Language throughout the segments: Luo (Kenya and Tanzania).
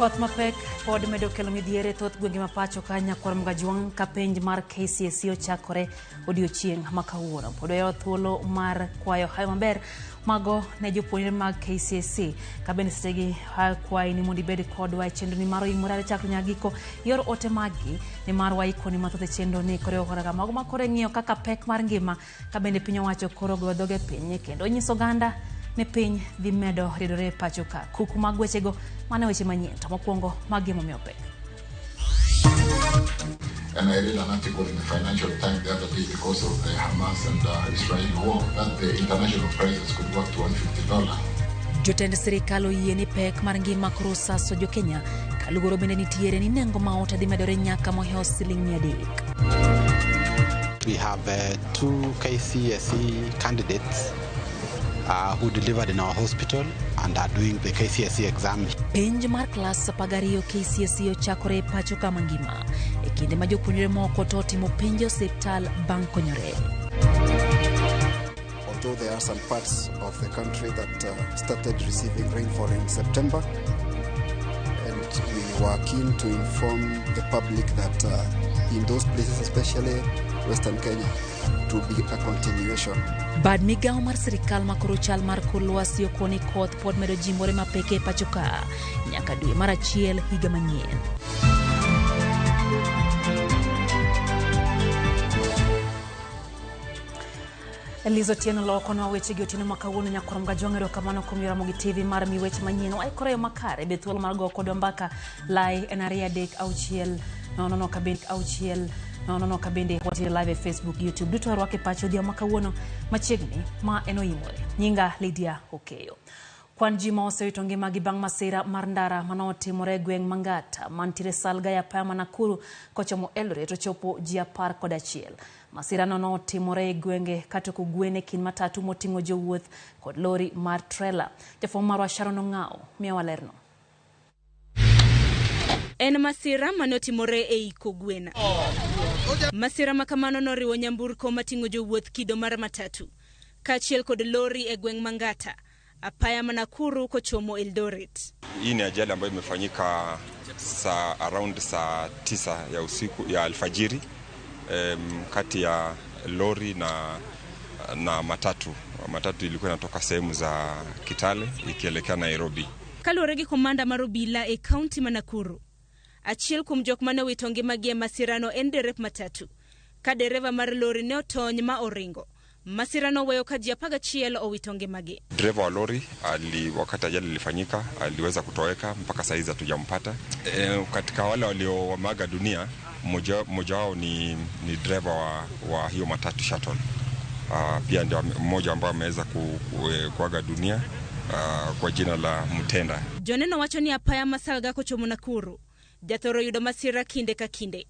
Koth mapek pod medo kelo midhiere thoth gwenge mapacho ka nyakwar Gajuang ka penj mar KCSE ochakore odiochieng' ma kawuono. Pod oyawo thuolo mar kwayo hayo maber mago ne jopuonjre mag KCSE ka bende setegi kwayi ni mondo ibed kodwa e chenro ni mar OIMORE chakre nyagiko yor ote magi ni mar waikoni mathoth e chenro ni koreo koraga mago makore ng'iyo kaka pek mar ngima ka bende piny owacho koro go dhoge piny kendo nyiso ganda ne piny dhi medo ridore pacho ka kuku mag wechego mane weche manyien to mokwongo magi momiyo pek. And I read an article in the Financial Times the other day because of the Hamas and Israel war that the international prices could go up to $150. Jotend sirikal oyie ni pek mar ngima koro saso jo Kenya kaluoro bende nitiere ni nengo ma ot dhi medore nyaka mohewo siling 300. We have two KCSE candidates who delivered in our hospital and are doing the KCSE exam. Penj mar klas 12 KCSE ochakore pacho ka mangima e kinde ma jopuonjre moko to timo penjo osiptal bang' konyore. Although there are some parts of the country that started receiving rainfall in September, and we were keen to inform the public that in those places, especially Western Kenya, to be a continuation. Bad migao mar sirikal makoro chal mar kor lwasi okoni koth pod medo jimbore mapeke pacho ka nyaka dwe mar achiel higa manyien. Elizo tieno loko na weche gi otino makawuono nyakwar Gajuang erokamano kuom Ramogi Tv mar mi weche manyien waikore makare be thuolo mar go kod mbaka lai en 236 nono kabend auchiel nono kabende wati live e Facebook, YouTube duto arwake pacho dia makawuono machiegni ma en OIMORE. Nyinga Lydia Okeyo. Kwan ji ma osewito ngimagi bang' masira mar ndara manotimore gweng' Mangata mantiere Salga ya Paya Nakuru kochomo Eldoret to chopo ji 11. Masira no notimore e gwenge katoko gwene kin matatu moting'o jowuoth kod lori mar trailer. Jafwambo marwa Sharon Ong'ao miyo walerno. En masira manotimore e iko gwena. Masira makamano noriwo nyamburko mating'o jowuoth kido mar matatu kaachiel kod lori e gweng' Mangata Apaya Nakuru kochomo Eldoret. Hii ni ajali ambayo imefanyika around saa 9 ya usiku ya alfajiri kati ya lori na matatu. Matatu ilikuwa inatoka sehemu za Kitale ikielekea Nairobi. Kaluwore gi komanda mar obila e kaunti ma Nakuru, achiel kuom jok mane wito ngimagi e masirano en derep matatu ka dereva mar lori ne otony ma oringo. Masirano weyo ka ji 11 owito ngimagi. Dereva wa lori wakati ajali ilifanyika aliweza kutoweka mpaka saa hizi hatujampata. Katika wale walioaga dunia mmoja wao ni dereva wa hiyo matatu shuttle. Pia ndio mmoja ambaye ameweza kuaga dunia kwa jina la Mutenda. Joneno wacho ni Apaya Masalga kochomo Nakuru jathoro yudo masira kinde ka kinde.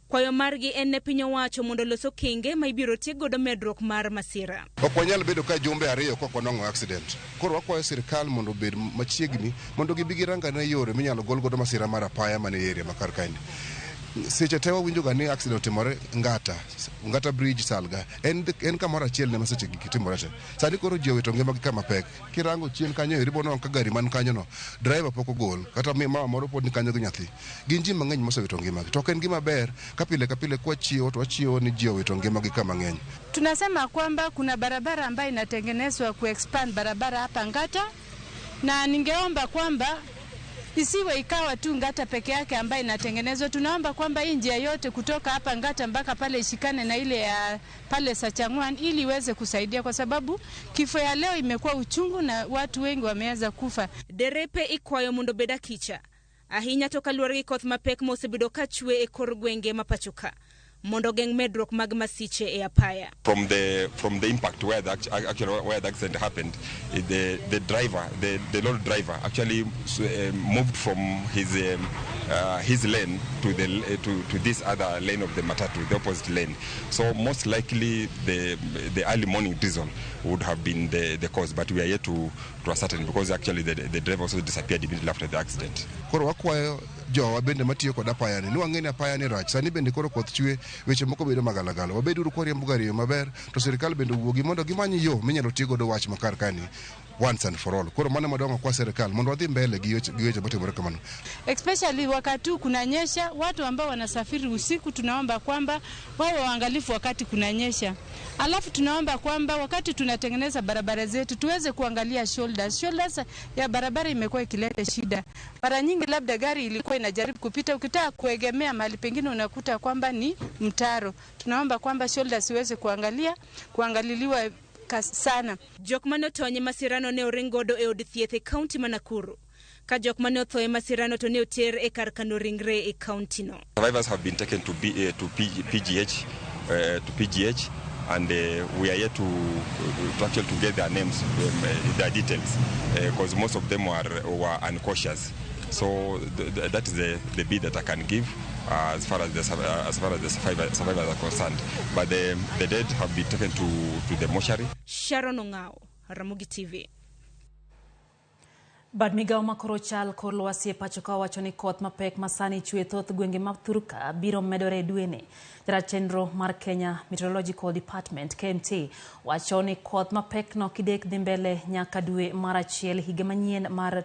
Kwayo margi en ne piny owacho mondo loso kenge ma ibiro tiek godo medruok mar masira. Ok wanyal bedo ka jumbe ariyo ka wanong'o accident. Koro wakwayo sirikal mondo obed machiegni mondo gibi girangane yore minyalo gol godo masira mar apaya mane area makar kaini. Seche tewa winjo gani accident otimore Ngata Bridge Salga en kamoro achiel ne maseche gitimore te. Sani koro ji owito ngimagi kama pek. Kirango chien kanyo iribono ka gari man kanyo no driver pok ogol kata mama moro pod ni kanyo gi nyathi. Gin ji mang'eny mosewito ngimagi. To en gima ber ka pile kwa chio to wachio ni ji owito ngimagi kama ng'eny. Tunasema kwamba kuna barabara ambayo inatengenezwa kuexpand barabara hapa Ngata, na ningeomba kwamba isiwe ikawa tu Ngata peke yake ambayo inatengenezwa. Tunaomba kwamba hii njia yote kutoka hapa Ngata mpaka pale ishikane na ile ya pale Sachangwan ili iweze kusaidia, kwa sababu kifo ya leo imekuwa uchungu na watu wengi wameanza kufa. Derepe ikwayo mondo beda kicha ahinya to kaluwore gi koth mapek mosebedo ka chwe e kor gwenge mapachoka mondo geng' medruok mag masiche e apaya. From the impact where the accident happened, the lorry driver actually moved from his lane to this other lane of the matatu, the opposite lane. So most likely the early morning diesel would have been the cause, but we are yet to ascertain because actually the driver also disappeared immediately after the accident. Koro wakwayo jowa bende matiyo kod apaya ni wang'eni apaya ni rach. Sani bende koro koth chwe, weche moko bedo magalagala. Wabeduru kwariembo gari maber, to sirikal bende wuogi mondo gimanyi yo minyalo tigo do wach makar kani once and for all. Koro mane madongo kwa serikal mondo wadhi mbele gi weche matimore kamano. Especially wakati kunanyesha, watu ambao wanasafiri usiku tunaomba kwamba wawe waangalifu wakati kunanyesha. Alafu tunaomba kwamba wakati tunatengeneza barabara zetu tuweze kuangalia shoulders ya barabara imekuwa ikileta shida. Mara nyingi labda gari ilikuwa inajaribu kupita, ukitaka kuegemea mahali pengine unakuta kwamba ni mtaro. Tunaomba kwamba shoulders iweze kuangaliliwa sana. Jok mane otonye masirano ne oringodo e od thieth e kaunti ma Nakuru. Ka jok mane othoe masirano to ne oter e kar kano ringre e kaunti no. Survivors have been taken to PGH and we are yet to actually to get their names, their details, because most of them were unconscious. So that is the bit that I can give as far as the survivors are concerned. But the dead have been taken to the mortuary. Sharon Ongao, Ramogi TV. Bad migao makoro chal kor lwasi e pacho ka wacho ni koth mapek masani chwe thoth gwenge ma Thurka biro medore dwene. Jatend chenro mar Kenya Meteorological Department KMT wacho ni koth mapek no kidek dhi mbele nyaka dwe mar achiel higa manyien mar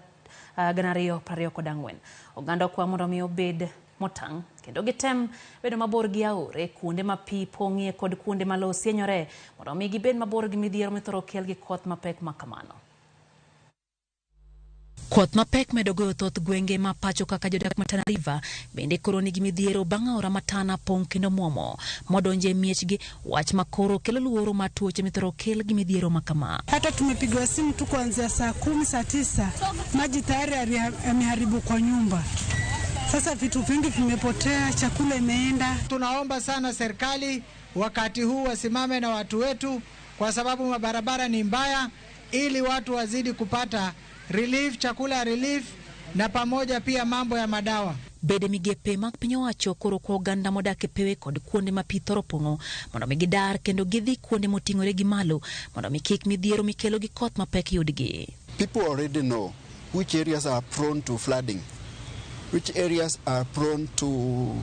2024. Oganda kwa mondo mi obed motang' kendo gitem bedo mabor gi aore kuonde ma pi pong'ie kod kuonde ma lowo sienyore mondo mi gibed mabor gi midhiero mithoro kel gi koth mapek ma kamano. Koth mapek medo goyo thoth gwenge ma pacho kaka jodak ma Tana River bende koro nigi midhiero bang' aora ma Tana pong' kendo muomo modonje miechgi, wach makoro kelo luoro ma tuoche mithoro kel gi midhiero ma kama. Hata tumepigwa simu tu kuanzia saa 10 saa 9 maji tayari yameharibu kwa nyumba. Sasa vitu vingi vimepotea, chakula imeenda. Tunaomba sana serikali wakati huu wasimame na watu wetu kwa sababu mabarabara ni mbaya, ili watu wazidi kupata relief, chakula relief na pamoja pia mambo ya madawa. Bede migepe mag piny owacho koro kwa oganda modak e pewe kod kuonde ma pi thoro pong'o mondo mi gidar kendo gidhi kuonde moting'ore gi malo mondo mi kik midhiero mikelo gi koth mapek yudgi. People already know which areas are prone to flooding, which areas are prone to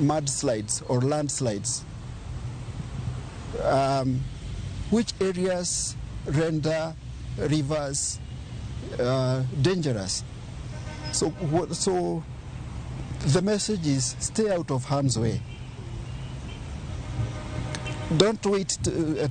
mudslides or landslides, which areas render rivers dangerous. So the message is stay out of harm's way. Don't wait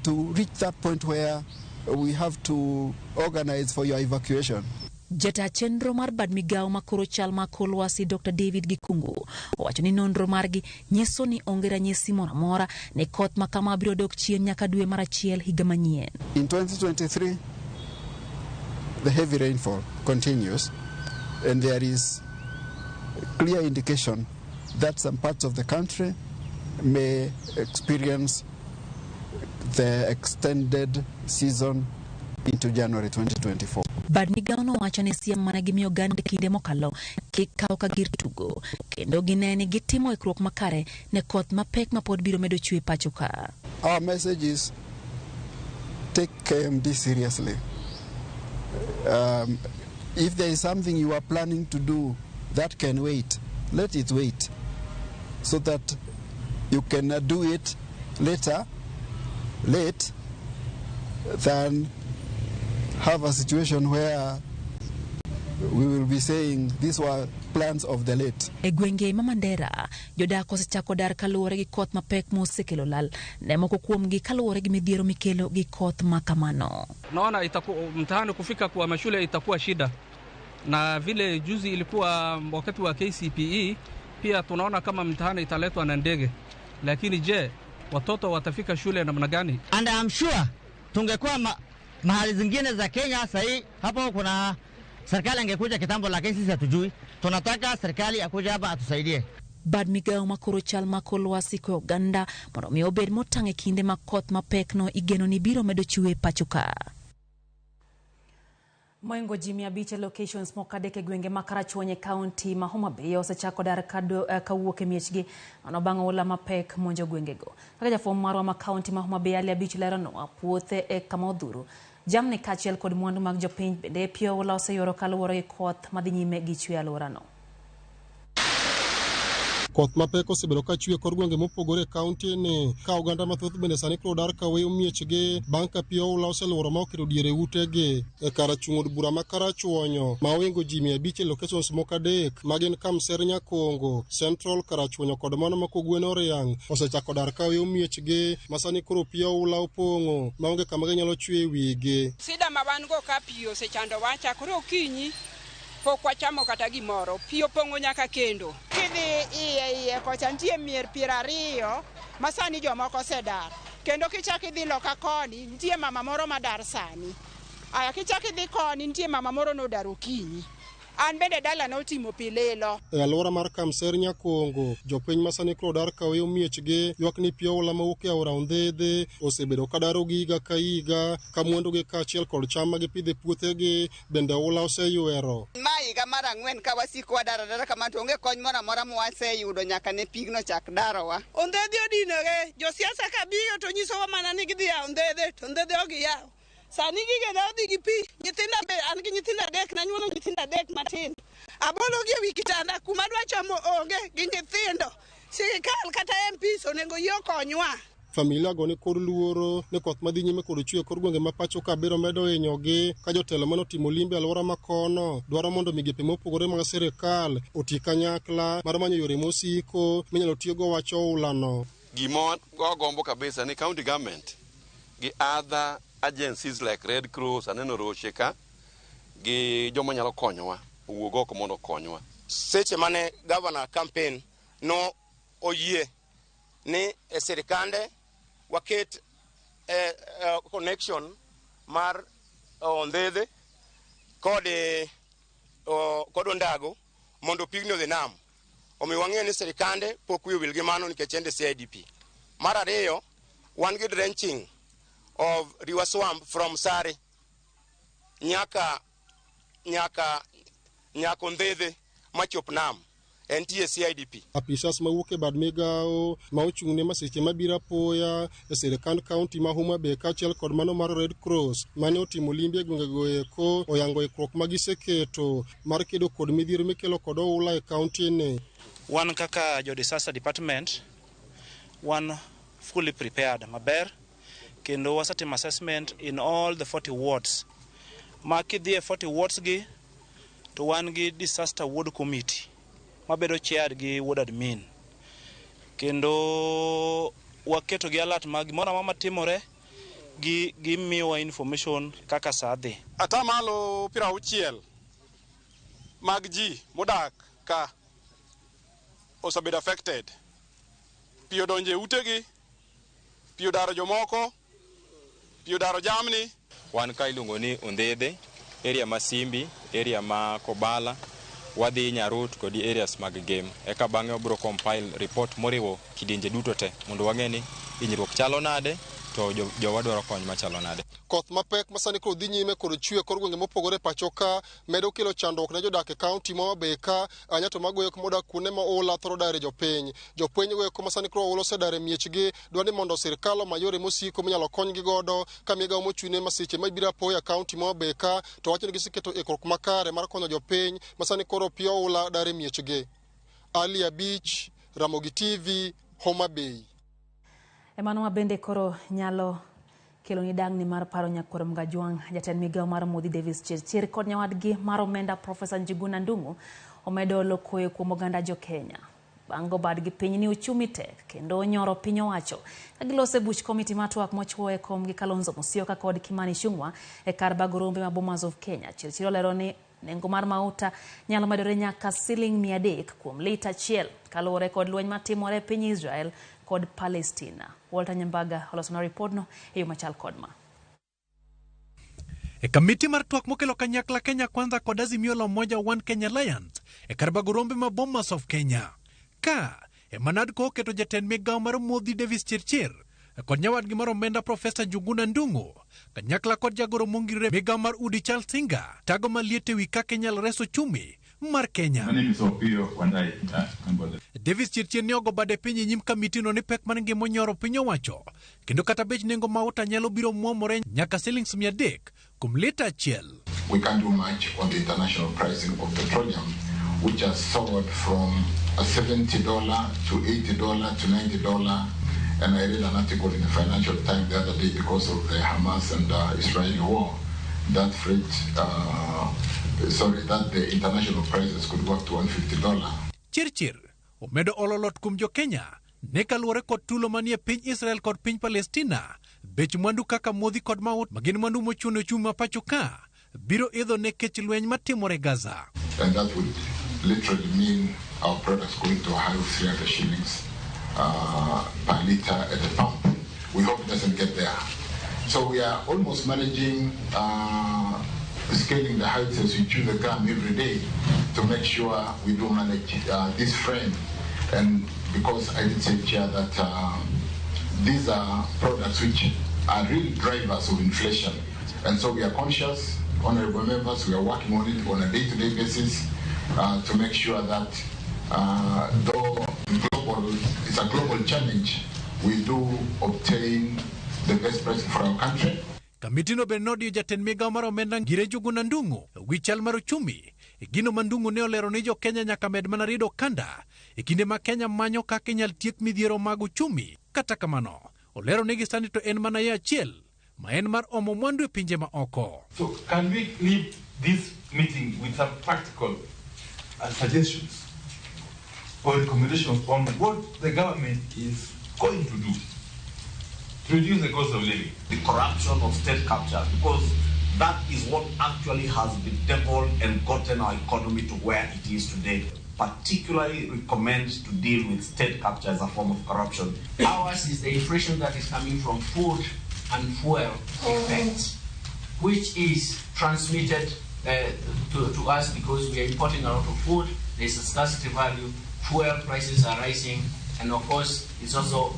to reach that point where we have to organize for your evacuation. Jata chenro mar bad migao makoro chal ma kor lwasi Dr. David Gikungu wacho ni nonro margi nyiso ni onge ranyisi moro amora ne koth ma kama biro dok chien nyaka dwe mar achiel higa manyien. In 2023 the heavy rainfall continues and there is clear indication that some parts of the country may experience the extended season into January 2024. Bad migao no wacho ni siem mana gimiyo oganda kinde mokalo kikawo ka gir tugo kendo gineni gitimo ikruok makare ne koth mapek ma pod biro medo chwe pacho ka. Our message is take KMD seriously. If there is something you are planning to do that can wait, let it wait so that you can do it late than have a situation where we will be saying these were plans of the late. E gwenge ma Mandera, jodak osechako dar kaluwore gi koth mapek mosekelo lal, ne moko kuomgi kaluwore gi midhiero mikelo gi koth ma kamano. Naona mtihani kufika kwa mashule itakuwa shida. Na vile juzi ilikuwa wakati wa KCPE, pia tunaona kama mtihani italetwa na ndege. Lakini je, watoto watafika shule namna gani? And I'm sure tungekuwa mahali zingine za Kenya sahi hapo kuna serikali angekuja kitambo, lakini sisi hatujui. Tunataka serikali akuja hapa atusaidie. Bad migao makoro chal ma kor lwasi ko oganda mondo mi obed motang' e kinde ma koth mapek no igeno ni biro medo chwe pacho ka. Moingo ji 500 locations mokadek e gwenge ma Karachuonyo County ma Homa Bay osechako dar kawuok e miechgi ano bang' oula mapek monjo gwengego. Kaka jafwambo marwa ma County ma Homa Bay Ali Abich lerono, puothe e kama odhuro jamni kaachiel kod mwandu mag jopiny bende pio ola oseyoro kaluwore gi koth madhi nyime gi chwe alworano. Koth mapek osebedo ka chwe kor gwenge mopogore e kaunti ni ka oganda mathoth bende sani koro dar ka weyo miechgi bang' ka pi oula oseluoro ma oketo diere utegi e kar chung' od bura ma Karachuonyo ma oingo ji 500 e locations moko adek ma gin Kamser Nyakongo, Central Karachuonyo kod mano ma Kogwen Oriang osechako dar ka weyo miechgi ma sani koro pi oula opong'o ma onge kama ginyalo chwe e wigi. Sida ma wan go ka pi osechando wacha koro okinyi pok wachamo kata gimoro, pi opong'o nyaka kendo. Kidhi iye kocha nitie mier 20 ma sani jomoko osedar. Kendo kichako idhi loka koni nitie mama moro madar sani. Aya kichako idhi koni nitie mama moro nodar okinyi. An bende dala notimo pi lilo. E alwora mar Kamser Nyakongo, jopiny ma sani koro dar ka weyo miechgi ywak ni pi oula mawuok e aora Ondhedhe osebedo ka daro gi higa ka higa ka mwandugi kaachiel kod cham ma gipidho e puothegi bende oula oseywero. Ma higa mar 4 ka wasiko wadara kama to onge kony moro amora ma waseyudo nyaka ne pigno chak darowa. Ondhedhe odinore, josiasa ka biro to nyisowa mana ni gidhi a Ondhedhe to Ondhedhe ok giyaw. Sani gige na odhi gi pi, nyithinda be an gi nyithinda adek na nyuolo nyithinda adek matin. Abolo gi wi kitanda kuma dwa chamo onge gi nyithindo. Sirikal kata MPs onego yie okonywa. Familia go ni kod luoro ni koth madhi nyime kod chwe kor gwenge ma pacho ka biro medo hinyogi ka jotelo manotimo limbe alwora ma kono dwaro mondo migepe mopogore mag sirikal oti kanyakla mar manyo yore mosiko minyalo tiyogo wacho oulano. Gima gombo kabisa ni county government gi other agencies like Red Cross aneno roche ka gi joma nyalo konyowa owuog oko mondo konywa. Seche mane governor campaign no oyie ni e sirikande waket connection mar Ondhedhe kod Ondago mondo pigni odhi nam. Omiyo wang'eyo ni sirikande pok wiyo wil gi mano nikech ende CIDP. Mar ariyo, wan gi drenching of River Swamp from Sare nyaka Ondhedhe machop nam entie CIDP. Apisas mawuok e bad migao ma ochung'ne masiche mabiro apoya e sirikand kaunti ma Homa Bay kaachiel kod mano mar Red Cross mane otimo limbe e gwengego eko oyango ikruok ma giseketo mar kedo kod midhiero mikelo kod oula e kaunti ni. Wan kaka jo disaster department wan fully prepared maber kendo wasetimo assessment in all the 40 wards. Ma kidhi e 40 wards gi to wan gi disaster ward committee mabedo chaired gi ward admin. Kendo waketo gi alert mag gimoro amora matimore gi miyowa information kaka saa dhi. Atamalo 60 mag ji modak ka osebedo affected. Pi odonje utegi, pi odaro jomoko, pi odaro jamni. Wan ka iluongo ni Ondhedhe, area ma Simbi, area ma Kobala, wadhi Nyarut kod areas mag Gem. Eka bang'e obiro compile report moriwo kidienje duto te mondo wang'e ni hinyruok chalo nade to jowa dwaro kony machalo nade. Koth mapek masani koro dhi nyime kod chwe kor gwenge mopogore pacho ka medo kelo chandruok ne jodak e kaunti ma Homa Bay ka anyato magoyo modak kuonde ma oula thoro dare jopiny. Jopiny go masani koro oula osedare miechgi dwani mondo sirikal omany yore mosiko minyalo konygi godo ka migao mochune masiche mabiro apoya kaunti ma Homa Bay ka to wacho ni giseketo ikruok makare mar konyo jopiny masani koro pi oula dare miechgi. Ali Abich, Ramogi TV, Homa Bay. Emano bende koro nyalo kelo ni dang'ni mar paro Nyakwar Mgajwang'. Jatend migao mar Modhi Davis Chirchir kod nyawadgi mar omenda Profesa Njuguna Ndung'u omedo lokoe kuom oganda jo Kenya. Bango badgi piny ni uchumi tek kendo nyoro piny owacho. Kagilose buch komiti matwak mochwoe kom gi Kalonzo Musyoka kod Kimani Ichung'wa e kar bago rombe ma Bomas of Kenya. Chirchir olero ni nengo mar mauta nyalo medore nyaka $300 kuom lita achiel kaluwore kod lweny matimore piny Israel kod Palestina. Walter Nyambaga olosona ripodno e yo machal kodma. E kamiti mar twak mokelo kanyakla Kenya Kwanza kod Azimio la Umoja One Kenya Alliance e kar bago rombe ma Bomas of Kenya. Ka Emanadko keto jatend migao mar Modhi Davis Chirchir kod nyawadgi mar omenda Profesa Njuguna Ndung'u kanyakla kod jagoro mongirore migao mar Udi Charles Singa tago maliete wi kaka inyalo reso chumi mar Kenya. Davis Chirchir ni ogo bade piny nyim kamiti no ni pek man ngima nyoro piny owacho kendo kata bech nengo mauta nyalo biro muomore nyaka $300 kuom lita achiel. We can't do much on the international pricing of petroleum which has soared from $70 to $80 to $90. And I read an article in the Financial Times the other day because of the Hamas and Israeli war, that that the international prices could go up to $150. Chirchir, omedo ololot kum jo Kenya, ne kaluore kod tulo manie piny Israel kod piny Palestina, bech mwandu kaka modhi kod maut magin mwandu mochuno chuma pacho ka, biro idho ne kech lweny matimore Gaza. And that would literally mean our products going to a high of 300 shillings per litre at the pump. We hope it doesn't get there. So we are almost managing scaling the heights as we chew the gum every day to make sure we do manage this frame. And because I did say, Chair, that these are products which are real drivers of inflation. And so we are conscious, honorable members, we are working on it on a day-to-day basis to make sure that though it's a global challenge, we do obtain the best price for our country. Kamitino Benodio jaten migao mar omenda ngire juguna ndungu wichal mar uchumi gino mandungu ne olero ni jo Kenya nyaka med mana rido kanda kinde ma Kenya manyo kaka inyal tiek midhiero mag uchumi. Kata kamano olero ni gisani to en mana ya achiel ma en mar omo mwandu e pinje ma oko. So can we leave this meeting with some practical suggestions or recommendations on what the government is going to do to reduce the cost of living? The corruption of state capture, because that is what actually has bedeviled and gotten our economy to where it is today. Particularly recommend to deal with state capture as a form of corruption. Ours is the inflation that is coming from food and fuel effects, which is transmitted to us because we are importing a lot of food. There's a scarcity value, fuel prices are rising, and of course it's also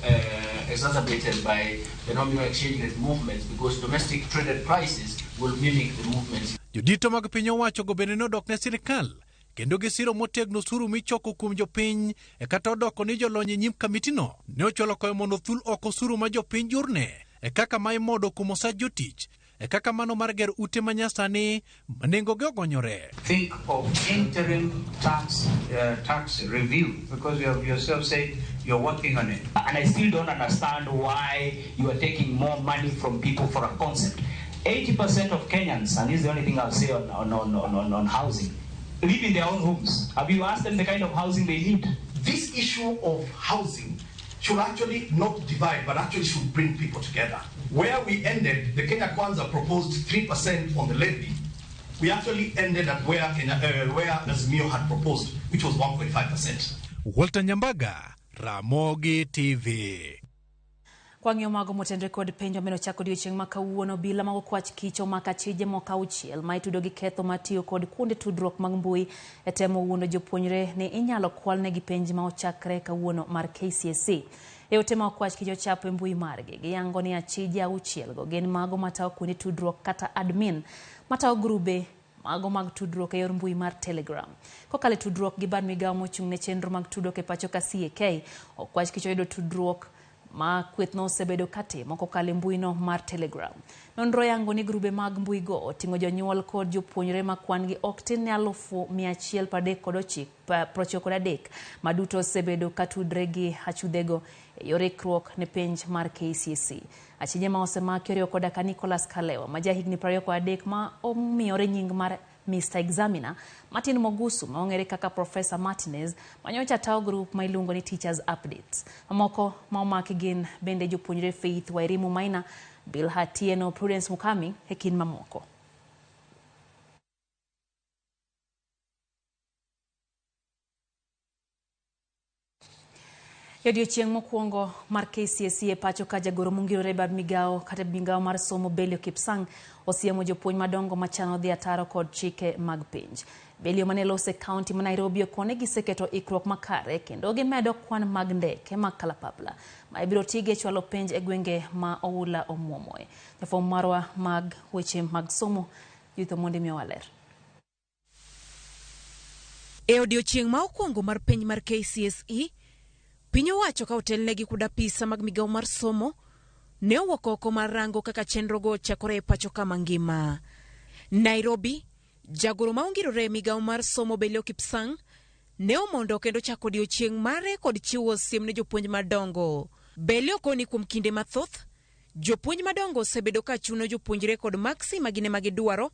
exacerbated by the nominal exchange rate movements because domestic traded prices will mimic the movements. Jodito mag piny owacho go bende nodok ne sirikal kendo gisiro motegno suru michoko kuom jopiny kata odoko ni jolony nyim kamitino ne ocholo koyo mondo thul oko suru ma jopiny jurne kaka ma imodo kuom osach jotich kaka mano mar ger ute manyasani manengoge ogonyore. Think of interim tax review because you have yourself said you're working on it. And I still don't understand why you are taking more money from people for a concept. 80% of Kenyans, and this is the only thing I'll say on housing, live in their own homes. Have you asked them the kind of housing they need? This issue of housing should actually not divide, but actually should bring people together. Where we ended, the Kenya Kwanza proposed 3% on the levy. We actually ended at where Azimio had proposed, which was 1.5%. Walter Nyambaga, Ramogi TV. Kwang'yo mago motendre kod penjo meno chako odiochieng' ma kawuono bila mag okwach kich omako achije moko auchiel ma itudo gi ketho matiyo kod kuonde tudruok mag mbui e temo wuondo jopuonjre ni inyalo kwalnegi penj ma ochakre kawuono mar KCSE. E ote ma okwach kich ochapo e mbui margi giyango ni achije auchiel go gin mago matawo kuonde tudruok kata admin matawo grube mago mag tudruok e yor mbui mar Telegram. Kokale tudruok gi bad migawo mochung' ne chenro mag tudruok e pacho ka CAK, okwach kich oyudo tudruok ma kwethno osebedo katimo kokalo mbui no mar Telegram. Nonro yango ni grube mag mbui go oting'o jonyuol kod jopuonjre ma kwan gi ok tin 1,193 maduto osebedo katudre gi achudhego e yor ikruok ne penj mar KCSE. Achije ma osemaki oriwo koda ka Nicholas Kalewa ma jahigni 23 ma omiyore nying mar Mr. Examiner, Martin Mogusu ma ong'ere kaka Professor Martinez manyocha tawo group ma iluongo ni Teachers Updates. Mamoko ma omaki gin bende jopuonjre Faith Wairimu Maina, Bill Hatieno, Prudence Mukami e kin mamoko. Odiochieng' mokwongo mar KCSE e pacho ka jagoro mongirore bad migawo kata migawo mar somo Belio Kipsang osiemo jopuonj madongo machano dhi ataro kod chike mag penj. Belio manelose kaunti ma Nairobi okone giseketo ikruok makare kendo gimedo kwan mag ndeke ma kalapapla ma ibiro tige chwalo penj e gwenge ma oula omuomoe. Jafwambo marwa mag weche mag somo Yutho Mondi miyo waler. E odiochieng' ma okwongo mar penj mar KCSE, piny owacho ka otelnegi kod apisa mag migawo mar somo ne owuok oko mar rango kaka chenrogo chakore e pacho ka mangima. Nairobi, jagoro ma ongirore migawo mar somo Belio Kipsang ne omondo kendo chako odiochieng' mare kod chiwo siem ne jopuonj madongo. Bele okoni kuom kinde mathoth, jopuonj madongo osebedo ka chuno jopuonjre kod maksi magine magidwaro,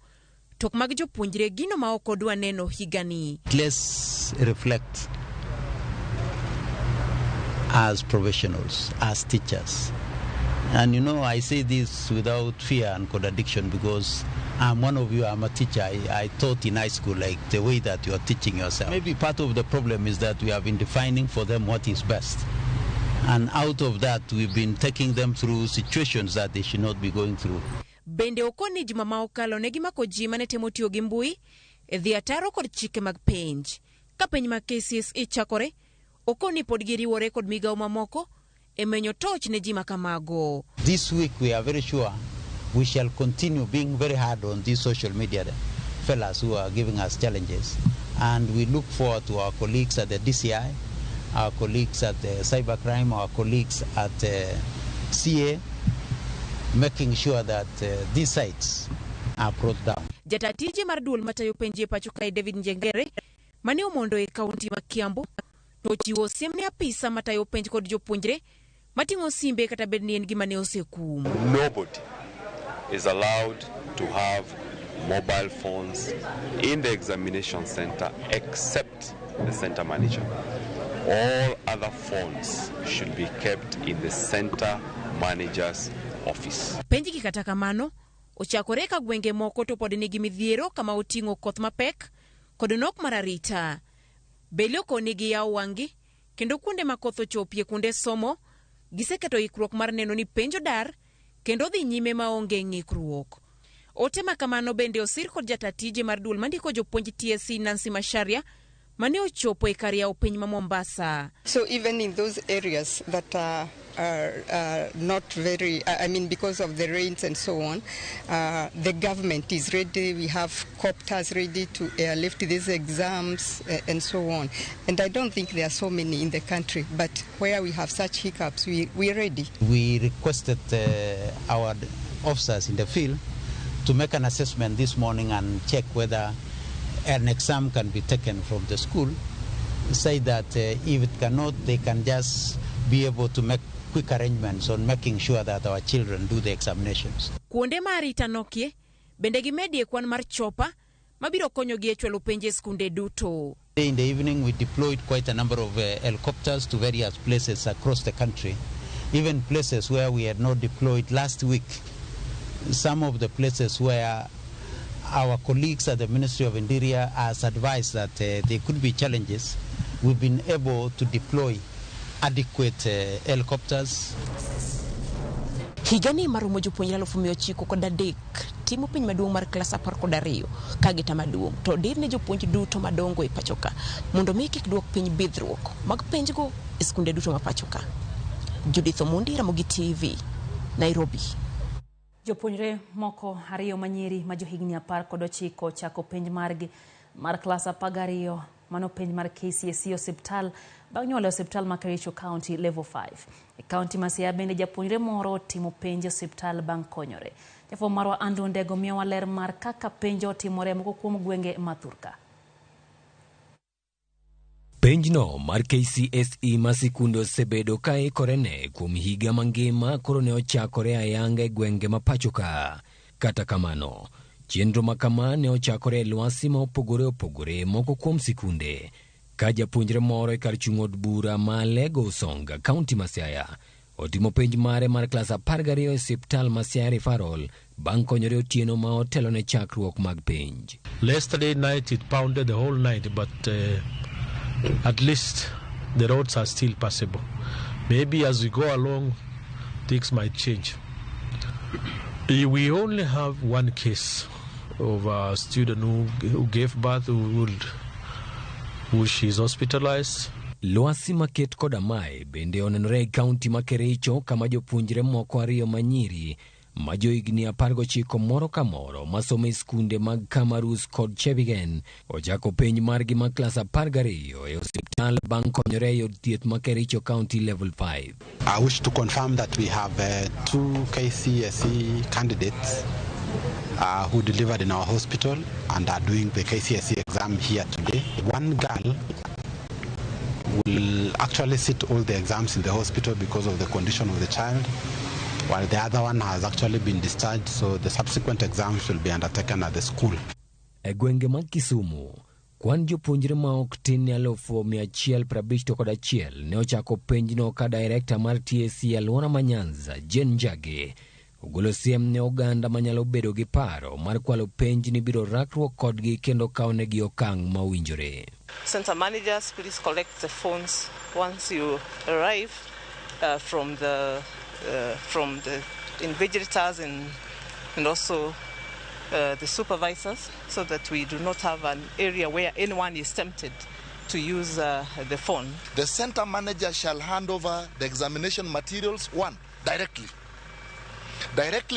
tok mag jopuonjre gino ma ok odwa neno higani. Let's reflect as professionals, as teachers. And I say this without fear and contradiction because I'm one of you, I'm a teacher. I taught in high school, like the way that you are teaching yourself. Maybe part of the problem is that we have been defining for them what is best. And out of that, we've been taking them through situations that they should not be going through. Bende okoni juma ma okalo ne gimako ji mane temo tiyo gi mbui e dhi ataro kod chike mag penj. Ka penj mag KCSE chakore, okoni pod giriwore kod migawo mamoko e menyo toch ne ji makamago. This week we are very sure we shall continue being very hard on these social media fellas who are giving us challenges. And we look forward to our colleagues at the DCI, our colleagues at the cybercrime, our colleagues at CA, making sure that these sites are brought down. Jatatije mar duol matayo penje pacho kae David Njengere, mane omondo e kaunti ma Kiambu, to chiwo siem ne apisa matayo penj kod jopuonjre, matingo simbe kata bed ni en gima ne osekum. Nobody is allowed to have mobile phones in the examination center except the center manager. All other phones should be kept in the center manager's office. Penji gi kata kamano, ochakore ka gwenge moko to pod nigi midhiero kama oting'o koth mapek kod nok mararita. Bele okonigi yaw wangi, kendo kuonde ma koth ochopie kuonde somo, giseketo ikruok mar neno ni penjo dar, kendo dhi nyime maonge ng'ikruok. Ote makamano bende osir kod jatatije mar duol mandiko jopuonj TSC Nancy Masharia, mane ochopo e kar yawo piny ma Mombasa. So even in those areas that are not very, because of the rains and so on, the government is ready. We have copters ready to airlift these exams and so on. And I don't think there are so many in the country, but where we have such hiccups, we're ready. We requested our officers in the field to make an assessment this morning and check whether an exam can be taken from the school. Say that if it cannot, they can just be able to make quick arrangements on making sure that our children do the examinations. Kuonde marita nokie, bende gimedie kwan mar chopa, mabiro konyo gi e chwalo penje skunde duto. In the evening, we deployed quite a number of helicopters to various places across the country, even places where we had not deployed last week. Some of the places where our colleagues at the Ministry of Interior has advised that there could be challenges, we've been able to deploy adequate helicopters. Higani marumo jopuonjre 9,900 kod adek timo piny maduong' mar klas 12 kagita maduong' to dir ne jopuonj duto madongo e pachoka mondo mi kik duok piny bidhruok mag penjgo e skunde duto ma pachoka. Judith Omondi, Ramogi TV, Nairobi. Jopuonjre moko ariyo manyiri ma johigni 19 chako penj margi mar klas 12 mano penj mar KCSE osiptal bang' nyuolo osiptal ma Kericho County Level 5. E County ma Siaya bende japuonjre moro timo penj osiptal bang' konyore. Jafwambo marwa Andrew Ndego miyowa ler mar kaka penjo otimore moko kuom gwenge ma Thurka. Penjno mar KCSE ma sikunde osebedo ka ikorene kuom higa mangima koro ne ochakore ayanga e gwenge ma pachoka. Kata kamano, chenro ma kama ne ochakore e lwasi ma opogore moko kuom sikunde. Ka japuonjre moro e kar chung' od bura ma Lego Usonga, County ma Siaya, otimo penj mare mar klas 12 e osiptal ma Siaya Referral bang' konyore otieno ma otelo ne chakruok mag penj. Yesterday night it pounded the whole night, but at least the roads are still passable. Maybe as we go along, things might change. We only have one case of a student who gave birth, who she's hospitalized. Lwasi maket koda mae bende onenore e kaunti ma Kericho kama jopuonjre moko ariyo manyiri ma johigni 19 moro ka moro masomo e skunde mag Kamarus kod Chebigen ochako penj margi ma klas 12 e osiptal bang' konyore e od thieth ma Kericho County Level 5. I wish to confirm that we have 2 KCSE candidates who delivered in our hospital and are doing the KCSE exam here today. One girl actually sit all the exams in the hospital because of the condition of the child, while the other one has actually been discharged, so the subsequent exams will be undertaken at the school. E gwenge mag Kisumu, kwan jopuonjre ma ok tin 151 ne ochako penjno ka director mar TSC Alwora ma Nyanza, Jen Njage, ogolo siem ne oganda manyalo bedo gi paro mar kwalo penj ni biro rakruok kodgi kendo kawnegi okang' ma owinjore. Center managers, please collect the phones once you arrive from the invigilators and also the supervisors, so that we do not have an area where anyone is tempted to use the phone. The center manager shall hand over the examination materials, one, directly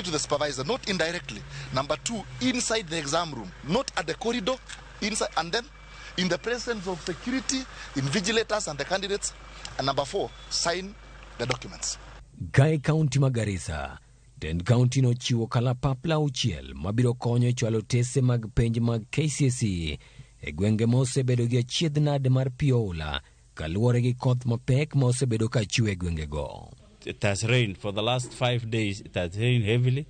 to the supervisor, not indirectly. Number two, inside the exam room, not at the corridor, inside, and then in the presence of security, invigilators and the candidates. And number four, sign the documents. Gai County Magarisa, Ten County no chiwo kalapapla uchiel mabiro konyo chwalo tese mag penj mag KCSE e gwenge ma osebedo gi achiedh nade mar piola kaluwore gi koth mapek ma osebedo ka chwe e gwenge go. It has rained for the last 5 days. It has rained heavily,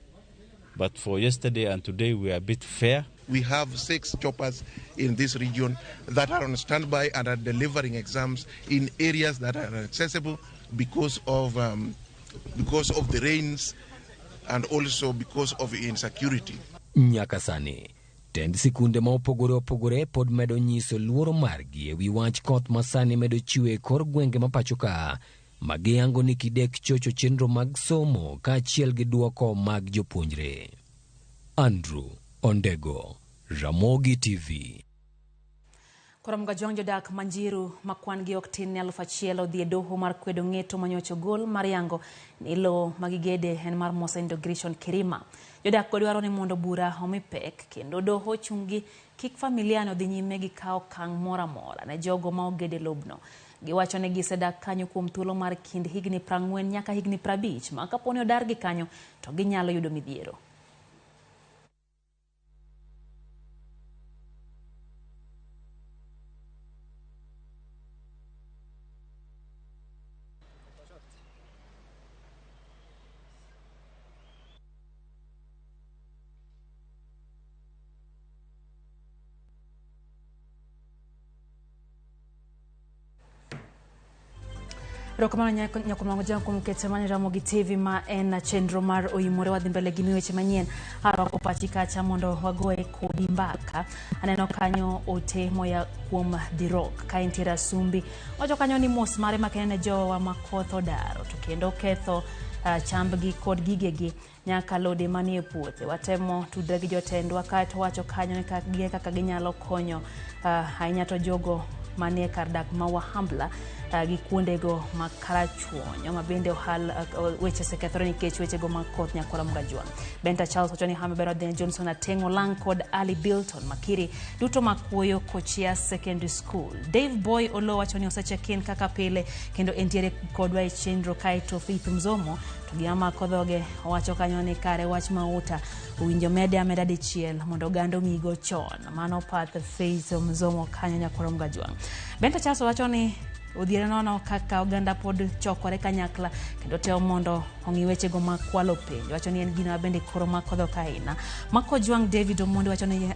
but for yesterday and today we are a bit fair. We have 6 choppers in this region that are on standby and are delivering exams in areas that are accessible because of the rains and also because of insecurity. Nyakasani, tend sikunde ma opogore pod medo nyiso luoro margi e wi wach koth masani medo chwe kor gwenge ma pacho ka, magiyango ni kidek chocho chenro mag somo ka achiel gi duoko mag jopuonjre. Andrew Ondego, Ramogi TV. Koram gajong jodak Manjiru makwan gi ok tin 1,000 odhi e doho mar kwedo ng'eto manyocho gol mar yango ni lo magigede en mar Musa Integration Kirima. Jodak dwaro ni mondo bura omi pek kendo doho chungi kik familiano dhi nyime gi kawo okang' moro amora ne jogo ma ogede lobno. Giwacho ni gisedak kanyo kuom thuolo mar kind higni 40 nyaka higni 50 ma kaponi odar gi kanyo to ginyalo yudo midhiero. Rokamano nyakomango jang kuom keto mane Ramogi TV ma en chenro mar OIMORE wadhi mbele gi weche manyien haroko pachi kacha mondo wagoe kodi mbaka. Aneno kanyo ote moya kuom The Rock ka intira sumbi wacho kanyo ni mos mare makene jowa makoth odaro to kendo ketho chambgi kod gigegi nyaka lode manie puothe. Watemo tudre gi jotendwa kato wacho kanyo ni kaka ginyalo konyo ahinya to jogo manie kar dak ma Wahambla gi kuondego makarachuonyo mabende weche sekethore nikech wechego makoth nyakora mgajwang'. Benta Charles wacho ni Hamebero Dene Johnson Atengo Lang kod Ali Bilton Makiri duto makuoyo Kochia Secondary School. Dave Boy Olo wacho ni osechekin kaka pile kendo entiere kodwa e chenro kaito Faith Mzomo to giama kodhoge wacho kanyo ni kare wach mauta uwinjo meda dichiel mondo gando migo chon mano path Faith Mzomo kanyo nyakora mgajwang'. Benta Charles wacho ni odhiere nono kaka oganda pod chokore kanyakla kendo teo mondo ong'i wechego makwalo penj. Wacho ni en gino bende koro makodho kaina. Makojwang' David Omondi wacho ni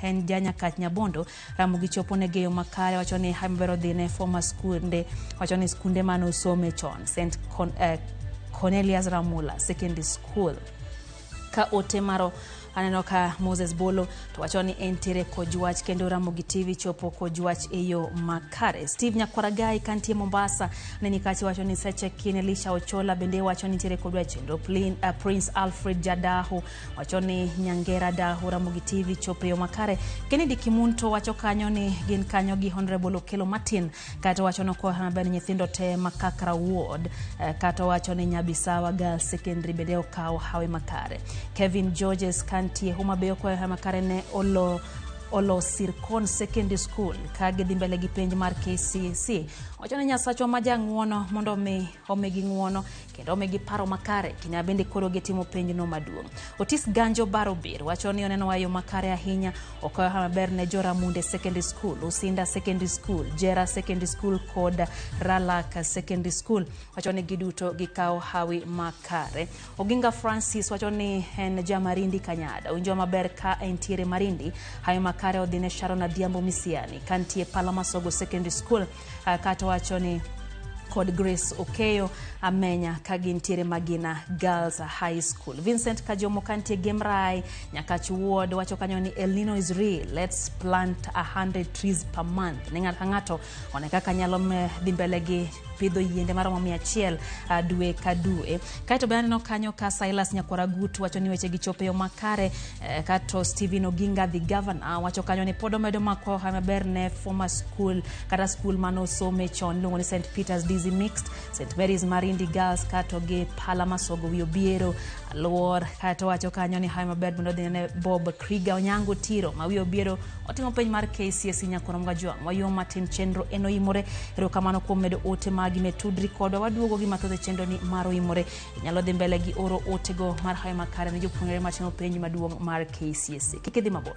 en janya kach Nyabondo Ramogi chopo ne geyo makare. Wacho ni Hamebero Dine former skunde wacho ni skunde mano some chon St. Cornelius Ramula Secondary School. Ka ote maro aneno ka Moses Bolo to wacho ni entiere kojwach kendo Ramogi TV chopo kojwach eyo makare. Steve Nyakwaragai kantie Mombasa neni kachi wacho ni seche kine Lisha Ochola bende wacho ni entiere kojwach endo Prince Alfred Jadahu wacho ni Nyangera Dahu Ramogi TV chopo eyo makare. Kennedy Kimunto wacho kanyo ni gin kanyo gi Honorable Okelo Martin kato wacho no kwa hamabeni nyithindo te Makakra Ward kato wacho ni Nyabisawa Girls Secondary bende okawo hawe makare. Kevin Georges kantie Homa Bay kwa makare ne olos Sirkon Secondary School ka gidhi mbele gi penj mar KCSE. Wacho ni Nyasacho ma jang'uono mondo omigi ng'uono kendo omigi paro makare kine bende koro gitimo penj no maduong'. Otis Ganjo Barobir wacho ni oneno wayo makare ahinya okoyo maber ne Joramunde Secondary School, Usinda Secondary School, Jera Secondary School kod Ralaka Secondary School. Wacho ni giduto gikawo hawi makare. Oginga Francis wacho ni en jamarindi Kanyada. Unjo maber ka entiere Marindi. Hawi makare odhine Sharon Adhiambo Misiani kantie Palamasogo Secondary School. Kato wacho ni kod Grace Okeyo Amenya kagintiere Magina Girls High School. Vincent Kajomo kantie Gemrai Nyakach Ward wacho kanyo ni El Nino is real. Let's plant 100 trees per month. Ningat kangato oneka kanyalo dhi mbele gi pidho yiende maromo 100 dwe ka dwe. Kaito bende no kanyo ka Silas Nyakwaragut wacho ni weche gichope yo makare. Kato Steven Oginga the governor wacho kanyo ni podo medo makwa maber ne former school kata school mano some chon lungo ni St Peter's Dizzy Mixed, St Mary's Marindi Girls kato ge Palamasogo Wiyobiero Alwor. Kato wacho kanyo ni hawi maber bendo dhine Bob Krieger Onyango Tiro ma Wiyobiero otimo penj mar KCSE Nyakorom Gajwang' wayo Martin Chenro eno imore erokamano kuom medo ote magi metudri kodwa waduogo gi mathoth chenro ni mar OIMORE. Inyalo dhi mbele gi oro otego mar hawi makare ne jopuonjre matimo penj maduong' mar KCSE. Kik idhi mabor.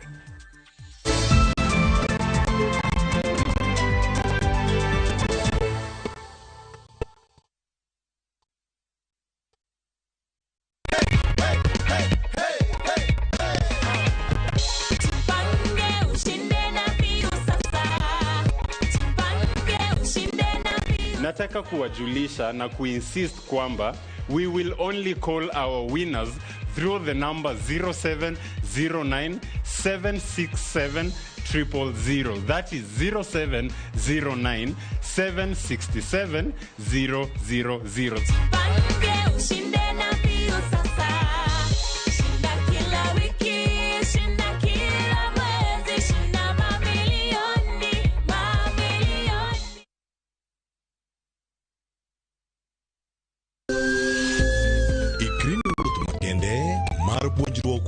Nataka kuwajulisha na kuinsist kwamba we will only call our winners through the number 0709 767 000. That is 0709 767 000.